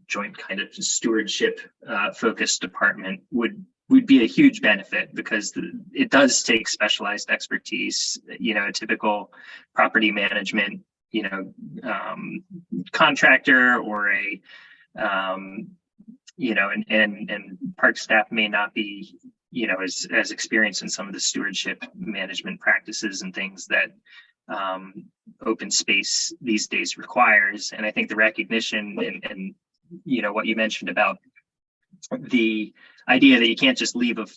joint kind of stewardship focused department would be a huge benefit, because it does take specialized expertise. A typical property management contractor or a and park staff may not be as experienced in some of the stewardship management practices and things that open space these days requires. And I think the recognition and what you mentioned about the idea that you can't just leave a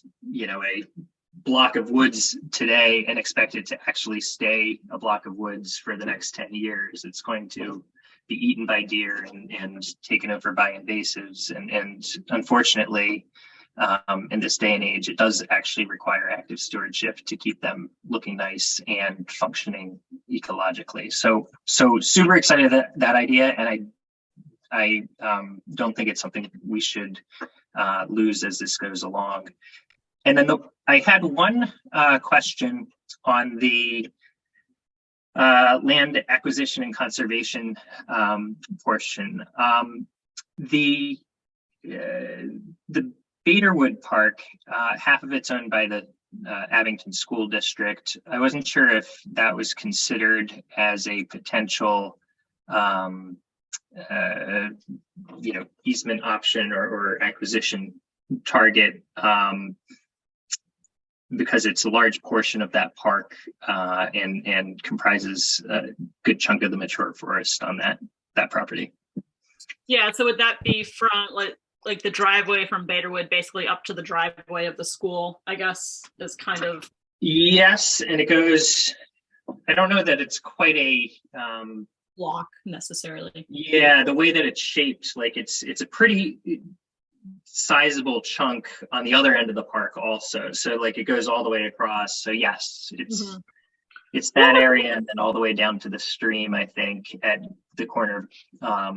block of woods today and expect it to actually stay a block of woods for the next 10 years. It's going to be eaten by deer and taken over by invasives. And unfortunately, in this day and age, it does actually require active stewardship to keep them looking nice and functioning ecologically. So super excited that idea. And I don't think it's something we should lose as this goes along. And then I had one question on the land acquisition and conservation portion. The Baderwood Park, half of it's owned by the Abington School District. I wasn't sure if that was considered as a potential easement option or acquisition target, because it's a large portion of that park and comprises a good chunk of the mature forest on that property. Yeah, so would that be from like the driveway from Baderwood basically up to the driveway of the school, I guess, is kind of. Yes, and it goes, I don't know that it's quite a block necessarily. Yeah, the way that it's shaped, like it's a pretty sizable chunk on the other end of the park also. So like it goes all the way across. So yes, it's that area and then all the way down to the stream, I think, at the corner of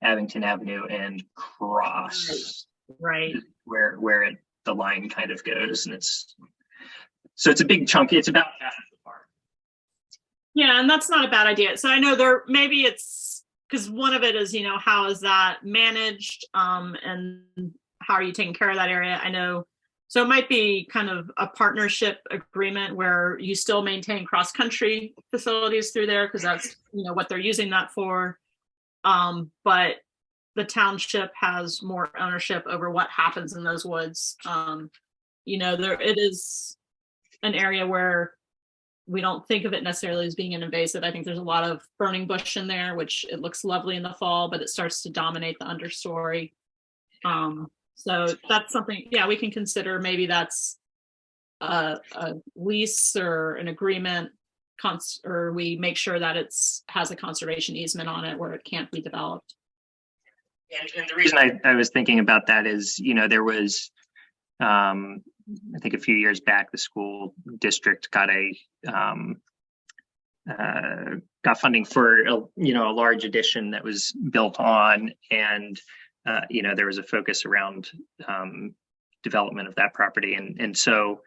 Abington Avenue and Cross. Right. Where the line kind of goes, and it's a big chunk. It's about half of the park. Yeah, and that's not a bad idea. So I know there maybe it's because one of it is, how is that managed, and how are you taking care of that area? I know, so it might be kind of a partnership agreement where you still maintain cross-country facilities through there because that's what they're using that for, but the township has more ownership over what happens in those woods. It is an area where we don't think of it necessarily as being an invasive. I think there's a lot of burning bush in there, which it looks lovely in the fall, but it starts to dominate the understory. So that's something, we can consider. Maybe that's a lease or an agreement, or we make sure that has a conservation easement on it where it can't be developed. And the reason I was thinking about that is, there was, I think a few years back, the school district got got funding for a large addition that was built on, and there was a focus around development of that property, and so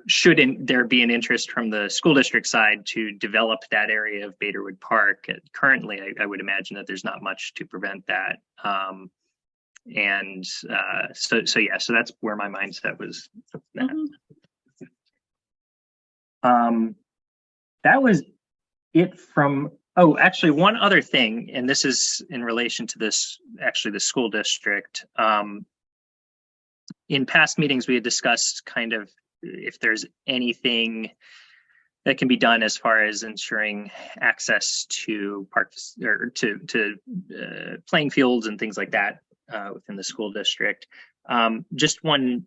shouldn't there be an interest from the school district side to develop that area of Baderwood Park? Currently, I would imagine that there's not much to prevent that. So that's where my mindset was. That was it from, actually one other thing, and this is in relation to this, actually the school district. In past meetings, we had discussed kind of if there's anything that can be done as far as ensuring access to parks or to playing fields and things like that within the school district. Just one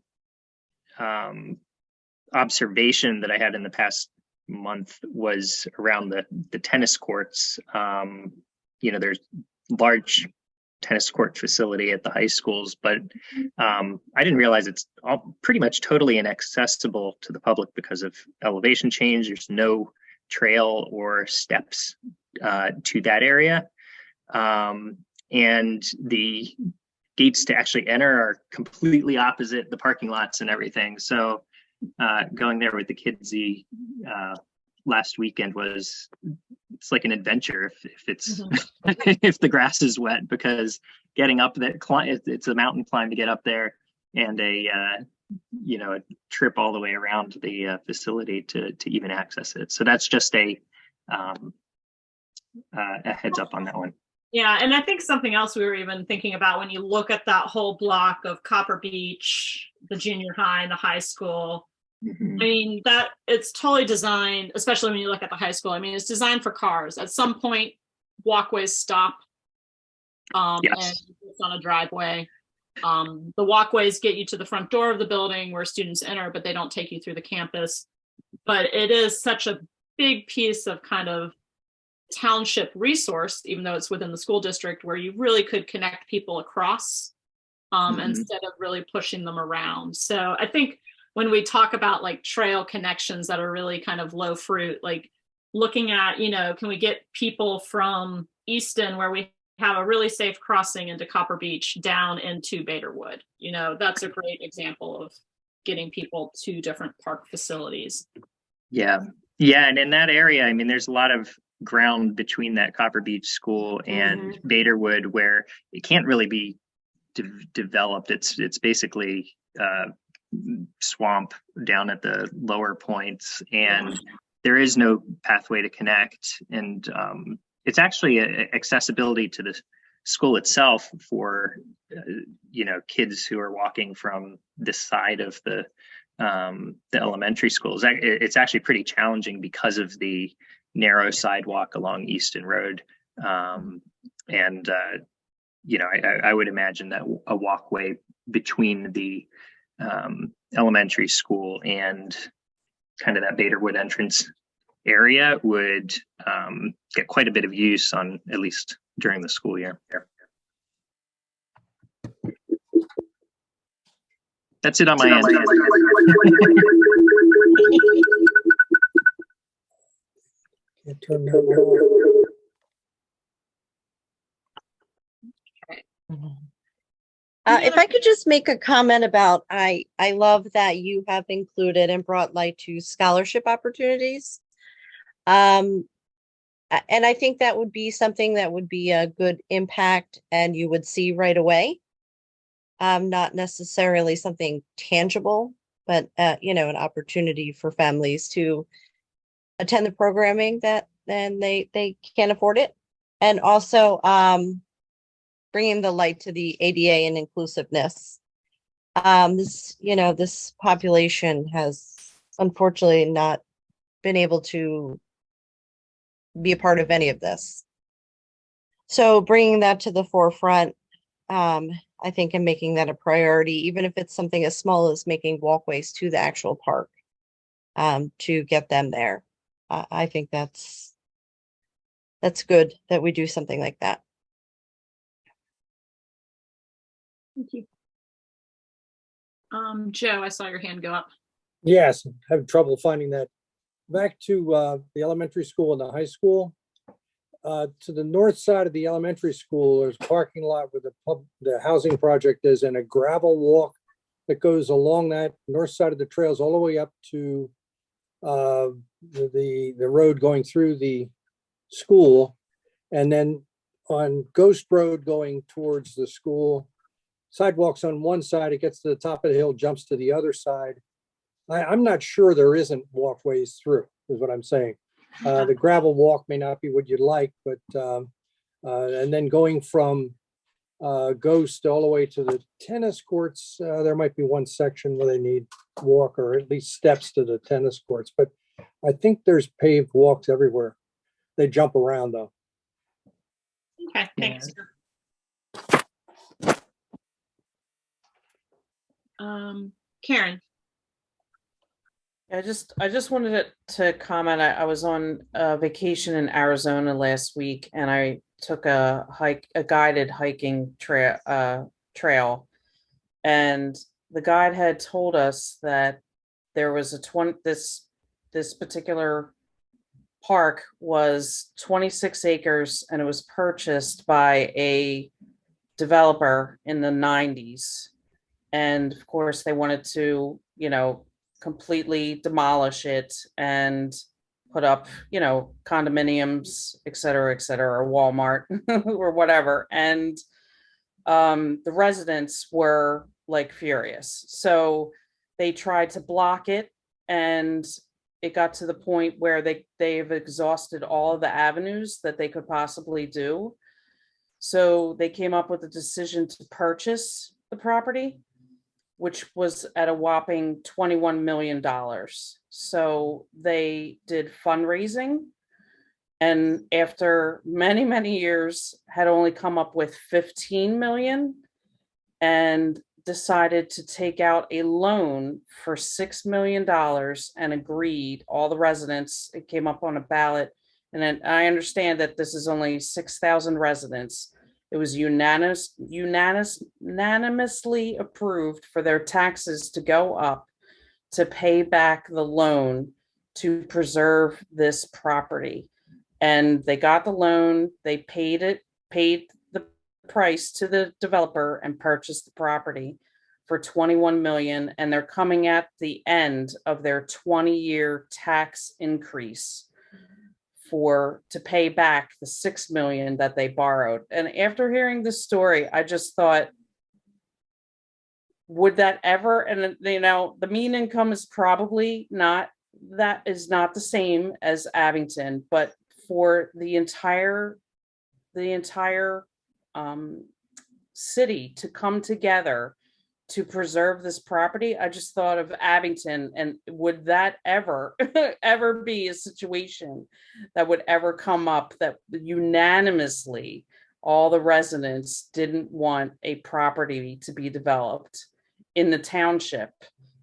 observation that I had in the past month was around the tennis courts. There's large tennis court facility at the high schools, but I didn't realize it's all pretty much totally inaccessible to the public because of elevation change. There's no trail or steps to that area. And the gates to actually enter are completely opposite the parking lots and everything. So going there with the kids last weekend it's like an adventure if it's if the grass is wet, because getting up that it's a mountain climb to get up there, and a trip all the way around the facility to even access it. So that's just a heads up on that one. Yeah, and I think something else we were even thinking about when you look at that whole block of Copper Beach, the junior high and the high school. I mean, that it's totally designed, especially when you look at the high school. I mean, it's designed for cars. At some point, walkways stop. And it's on a driveway. The walkways get you to the front door of the building where students enter, but they don't take you through the campus. But it is such a big piece of kind of township resource, even though it's within the school district, where you really could connect people across instead of really pushing them around. So I think when we talk about like trail connections that are really kind of low fruit, like looking at, can we get people from Easton, where we have a really safe crossing into Copper Beach, down into Baderwood? That's a great example of getting people to different park facilities. Yeah, Yeah, and in that area, I mean, there's a lot of ground between that Copper Beach school and Baderwood where it can't really be developed. It's basically swamp down at the lower points, and there is no pathway to connect. And it's actually accessibility to the school itself for kids who are walking from this side of the elementary schools. It's actually pretty challenging because of the narrow sidewalk along Easton Road. I would imagine that a walkway between the elementary school and kind of that Baderwood entrance area would get quite a bit of use on, at least during the school year. That's it on my end. If I could just make a comment about, I love that you have included and brought light to scholarship opportunities. And I think that would be something that would be a good impact and you would see right away. Not necessarily something tangible, but an opportunity for families to attend the programming that then they can't afford it. And also bringing the light to the ADA and inclusiveness. This population has unfortunately not been able to be a part of any of this. So bringing that to the forefront, I think, and making that a priority, even if it's something as small as making walkways to the actual park to get them there. I think that's good that we do something like that. Thank you. Joe, I saw your hand go up. Yes, having trouble finding that. Back to the elementary school and the high school. To the north side of the elementary school, there's a parking lot where the housing project is, and a gravel walk that goes along that north side of the trails all the way up to the road going through the school. And then on Ghost Road going towards the school, sidewalks on one side, it gets to the top of the hill, jumps to the other side. I'm not sure there isn't walkways through, is what I'm saying. The gravel walk may not be what you'd like, but and then going from Ghost all the way to the tennis courts, there might be one section where they need walk or at least steps to the tennis courts. But I think there's paved walks everywhere. They jump around though. Okay, thanks. Karen. I just wanted to comment. I was on a vacation in Arizona last week, and I took a guided hiking trail, and the guide had told us that there was this particular park was 26 acres, and it was purchased by a developer in the 90s, and of course they wanted to, completely demolish it and put up, condominiums, et cetera, or Walmart or whatever. And the residents were like furious. So they tried to block it, and it got to the point where they've exhausted all of the avenues that they could possibly do. So they came up with a decision to purchase the property, which was at a whopping $21 million. So they did fundraising, and after many, many years had only come up with 15 million, and decided to take out a loan for $6 million and agreed, all the residents, it came up on a ballot. And then I understand that this is only 6,000 residents. It was unanimously approved for their taxes to go up to pay back the loan to preserve this property. And they got the loan, they paid the price to the developer and purchased the property for 21 million, and they're coming at the end of their 20-year tax increase to pay back the 6 million that they borrowed. And after hearing this story, I just thought, would that ever, and the mean income is probably not, that is not the same as Abington, but for the entire city to come together to preserve this property, I just thought of Abington, and would that ever ever be a situation that would ever come up that unanimously all the residents didn't want a property to be developed in the township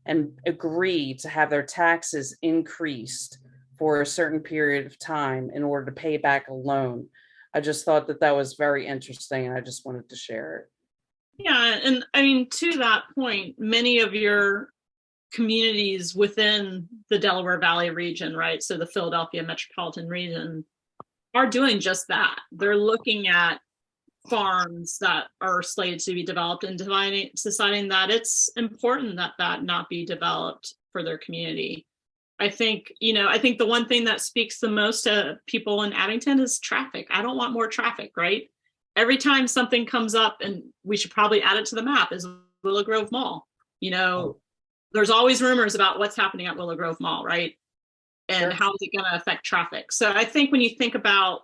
and agree to have their taxes increased for a certain period of time in order to pay back a loan? I just thought that that was very interesting, and I just wanted to share it. Yeah, and I mean, to that point, many of your communities within the Delaware Valley region, right? So the Philadelphia metropolitan region are doing just that. They're looking at farms that are slated to be developed and deciding that it's important that that not be developed for their community. I think the one thing that speaks the most to people in Abington is traffic. I don't want more traffic, right? Every time something comes up, and we should probably add it to the map, is Willow Grove Mall. There's always rumors about what's happening at Willow Grove Mall, right? And how is it going to affect traffic? So I think when you think about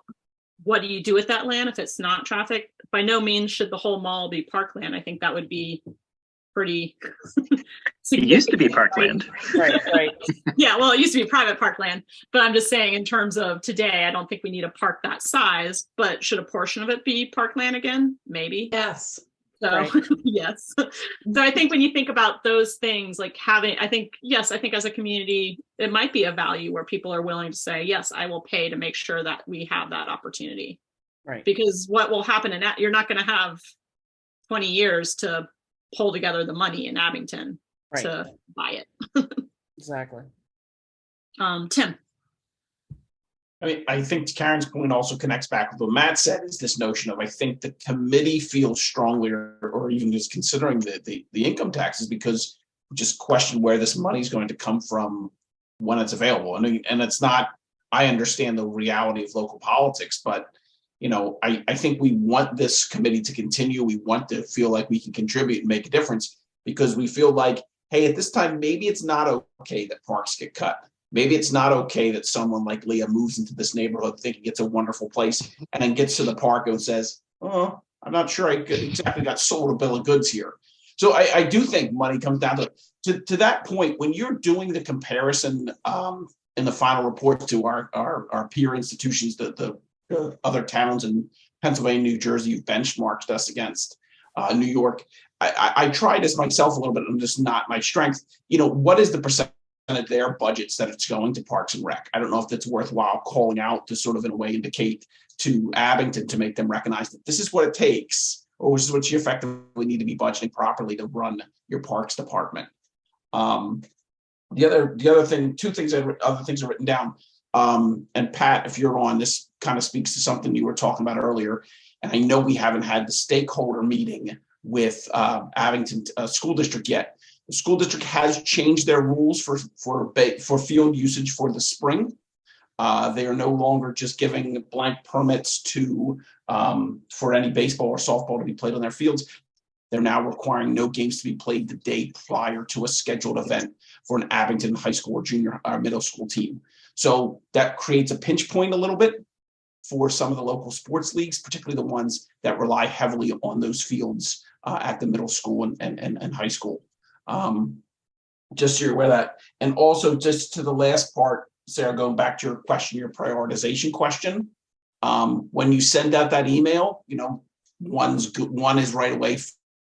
what do you do with that land if it's not traffic, by no means should the whole mall be parkland. I think that would be pretty it used to be parkland. Right. Yeah, well, it used to be private parkland, but I'm just saying in terms of today, I don't think we need a park that size, but should a portion of it be parkland again? Maybe. Yes. So yes. So I think when you think about those things, like I think as a community, it might be a value where people are willing to say, yes, I will pay to make sure that we have that opportunity. Right. Because what will happen you're not going to have 20 years to pull together the money in Abington to buy it. Exactly. Tim. I mean, I think Karen's point also connects back with what Matt said, is this notion of, I think the committee feels strongly, or even just considering the income taxes, because we just question where this money is going to come from when it's available. And it's not, I understand the reality of local politics, but I think we want this committee to continue. We want to feel like we can contribute and make a difference, because we feel like, hey, at this time, maybe it's not okay that parks get cut. Maybe it's not okay that someone like Leah moves into this neighborhood thinking it's a wonderful place and then gets to the park and says, oh, I'm not sure I exactly got sold a bill of goods here. So I do think money comes down to that point. When you're doing the comparison in the final report to our peer institutions, the other towns in Pennsylvania, New Jersey, you've benchmarked us against, New York. I tried this myself a little bit. I'm just not my strength. What is the percentage of their budgets that it's going to Parks and Rec? I don't know if it's worthwhile calling out to sort of in a way indicate to Abington to make them recognize that this is what it takes, or this is what you effectively need to be budgeting properly to run your parks department. The other thing, other things are written down. And Pat, if you're on, this kind of speaks to something you were talking about earlier. And I know we haven't had the stakeholder meeting with Abington School District yet. The school district has changed their rules for field usage for the spring. They are no longer just giving blank permits for any baseball or softball to be played on their fields. They're now requiring no games to be played the day prior to a scheduled event for an Abington high school or junior or middle school team. So that creates a pinch point a little bit for some of the local sports leagues, particularly the ones that rely heavily on those fields at the middle school and high school. Just so you're aware of that. And also, just to the last part, Sarah, going back to your question, your prioritization question, when you send out that email, one is right away,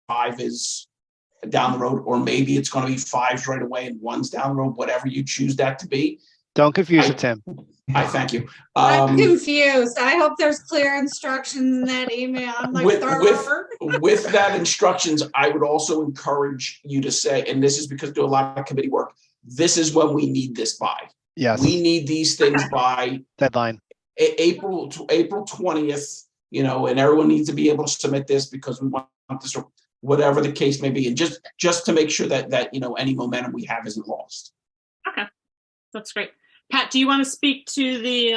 5 is down the road, or maybe it's going to be 5's right away and 1's down the road, whatever you choose that to be. Don't confuse it, Tim. I thank you. I'm confused. I hope there's clear instructions in that email. I'm like, with that instructions, I would also encourage you to say, and this is because I do a lot of committee work, this is when we need this by. Yes. We need these things by deadline. April 20th, and everyone needs to be able to submit this because we want this. whatever the case may be, and just to make sure that any momentum we have isn't lost. Okay, that's great. Pat, do you want to speak to the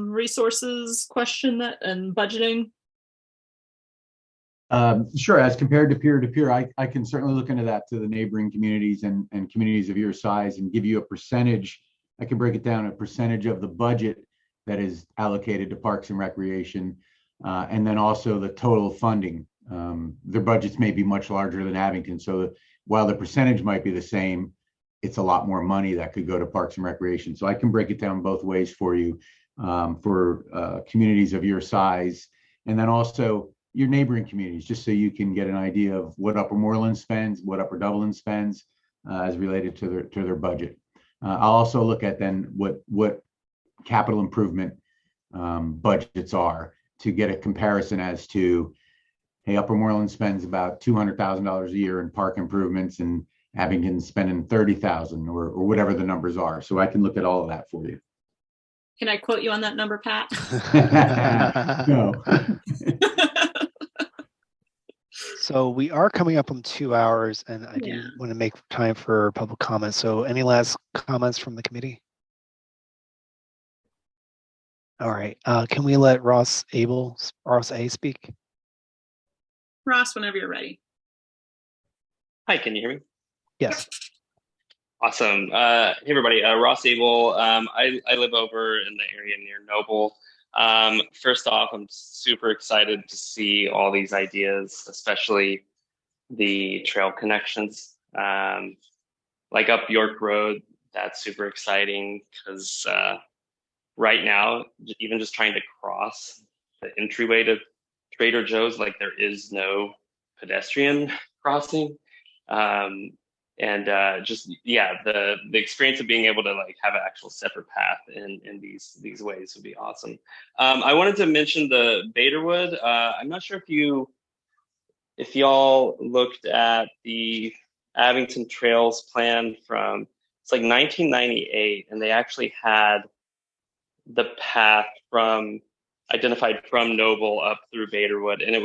resources question and budgeting? Sure. As compared to peer-to-peer, I can certainly look into that to the neighboring communities and communities of your size and give you a percentage. I can break it down a percentage of the budget that is allocated to Parks and Recreation, and then also the total funding. Their budgets may be much larger than Abington, so while the percentage might be the same, it's a lot more money that could go to Parks and Recreation. So I can break it down both ways for you, for communities of your size, and then also your neighboring communities, just so you can get an idea of what Upper Moreland spends, what Upper Dublin spends, as related to their budget. I'll also look at then what capital improvement budgets are to get a comparison as to, hey, Upper Moreland spends about $200,000 a year in park improvements, and Abington's spending $30,000 or whatever the numbers are. So I can look at all of that for you. Can I quote you on that number, Pat? No. So we are coming up on 2 hours, and I do want to make time for public comments. So any last comments from the committee? All right. Can we let Ross A speak? Ross, whenever you're ready. Hi, can you hear me? Yes. Awesome. Hey, everybody. Ross Abel. I live over in the area near Noble. First off, I'm super excited to see all these ideas, especially the trail connections. Like up York Road, that's super exciting because right now, even just trying to cross the entryway to Trader Joe's, like there is no pedestrian crossing. The experience of being able to like have an actual separate path in these ways would be awesome. I wanted to mention the Baderwood. I'm not sure if y'all looked at the Abington Trails plan from, it's like 1998, and they actually had the path identified from Noble up through Baderwood, and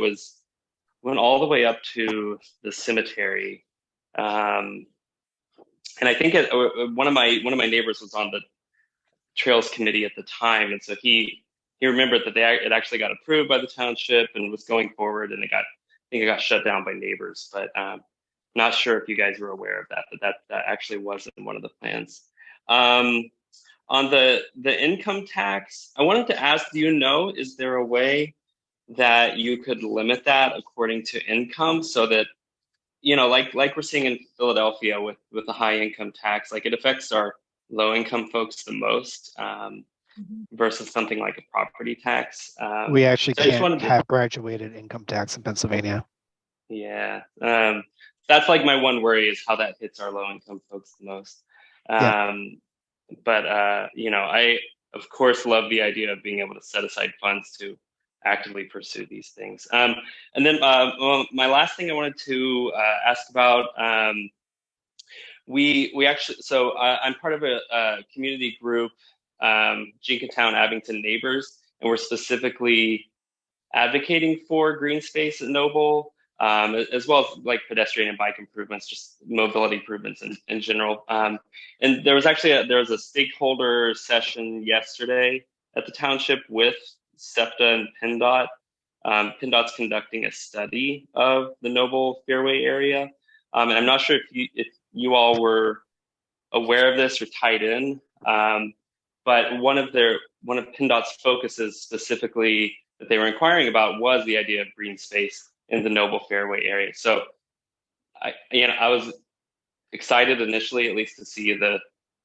went all the way up to the cemetery. And I think one of my neighbors was on the Trails Committee at the time, and so he remembered that it actually got approved by the township and was going forward, and I think it got shut down by neighbors. But not sure if you guys were aware of that, but that actually wasn't one of the plans. On the income tax, I wanted to ask, do you know, is there a way that you could limit that according to income so that, like we're seeing in Philadelphia with the high income tax, like it affects our low income folks the most versus something like a property tax. We actually can't have graduated income tax in Pennsylvania. Yeah. That's like my one worry is how that hits our low income folks the most. But I of course love the idea of being able to set aside funds to actively pursue these things. And then my last thing I wanted to ask about, we actually, so I'm part of a community group, Jenkintown Abington Neighbors, and we're specifically advocating for green space at Noble, as well as like pedestrian and bike improvements, just mobility improvements in general. And there was a stakeholder session yesterday at the township with SEPTA and PennDOT. PennDOT's conducting a study of the Noble Fairway area. And I'm not sure if you all were aware of this or tied in, but one of PennDOT's focuses specifically that they were inquiring about was the idea of green space in the Noble Fairway area. So I was excited initially, at least, to see the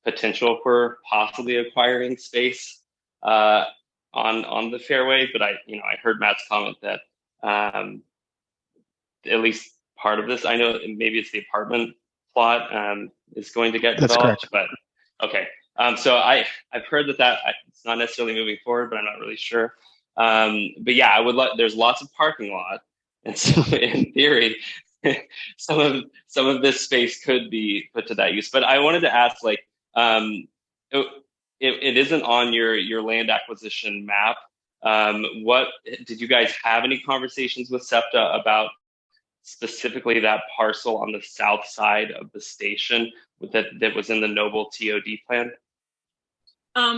potential for possibly acquiring space on the fairway, but I heard Matt's comment that at least part of this, I know maybe it's the apartment plot is going to get developed, but okay. So I've heard that it's not necessarily moving forward, but I'm not really sure. But yeah, there's lots of parking lot, and so in theory, some of this space could be put to that use. But I wanted to ask, like, it isn't on your land acquisition map. What did you guys have any conversations with SEPTA about specifically that parcel on the south side of the station that was in the Noble TOD plan?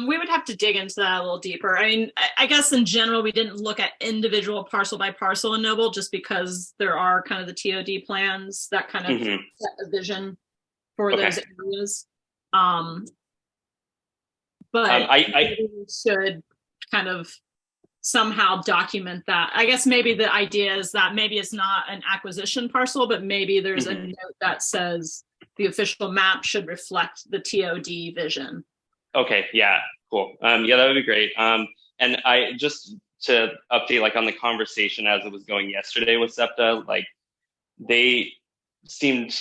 We would have to dig into that a little deeper. I mean, I guess in general, we didn't look at individual parcel by parcel in Noble just because there are kind of the TOD plans that kind of set a vision for those areas. But I we should kind of somehow document that. I guess maybe the idea is that maybe it's not an acquisition parcel, but maybe there's a note that says the official map should reflect the TOD vision. Okay, yeah, cool. Yeah, that would be great. And I just to update like on the conversation as it was going yesterday with SEPTA, like they seemed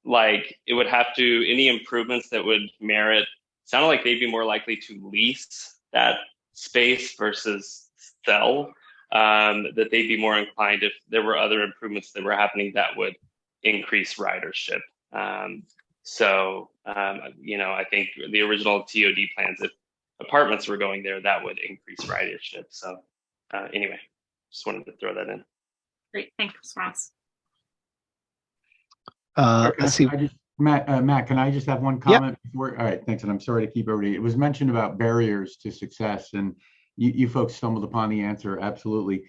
like it would have to, any improvements that would merit, sounded like they'd be more likely to lease that space versus sell, that they'd be more inclined if there were other improvements that were happening that would increase ridership. You know, I think the original TOD plans, if apartments were going there, that would increase ridership. So anyway, just wanted to throw that in. Great, thanks, Ross. Let's see. Matt, can I just have one comment before? All right, thanks. And I'm sorry to keep everybody. It was mentioned about barriers to success, and you folks stumbled upon the answer. Absolutely.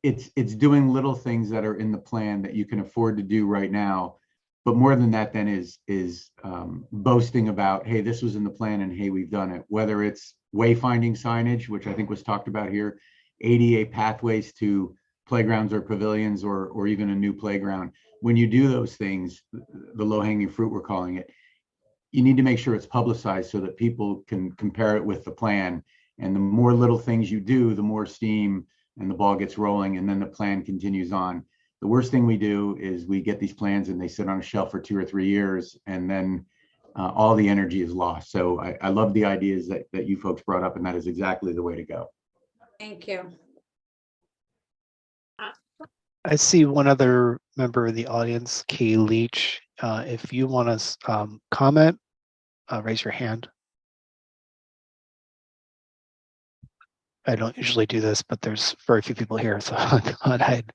It's doing little things that are in the plan that you can afford to do right now. But more than that then is boasting about, hey, this was in the plan and hey, we've done it. Whether it's wayfinding signage, which I think was talked about here, ADA pathways to playgrounds or pavilions or even a new playground. When you do those things, the low-hanging fruit, we're calling it, you need to make sure it's publicized so that people can compare it with the plan. And the more little things you do, the more steam and the ball gets rolling, and then the plan continues on. The worst thing we do is we get these plans and they sit on a shelf for 2 or 3 years, and then all the energy is lost. So I love the ideas that you folks brought up, and that is exactly the way to go. Thank you. I see one other member of the audience, Kay Leach. If you want to comment, raise your hand. I don't usually do this, but there's very few people here, so I thought I'd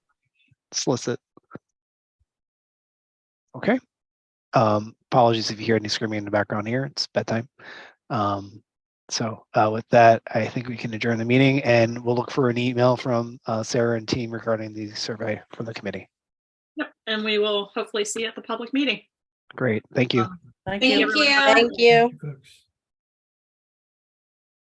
solicit. Okay. Apologies if you hear any screaming in the background here. It's bedtime. With that, I think we can adjourn the meeting, and we'll look for an email from Sarah and team regarding the survey from the committee. Yep, and we will hopefully see you at the public meeting. Great. Thank you. Thank Thank you. you. Thank you. Folks.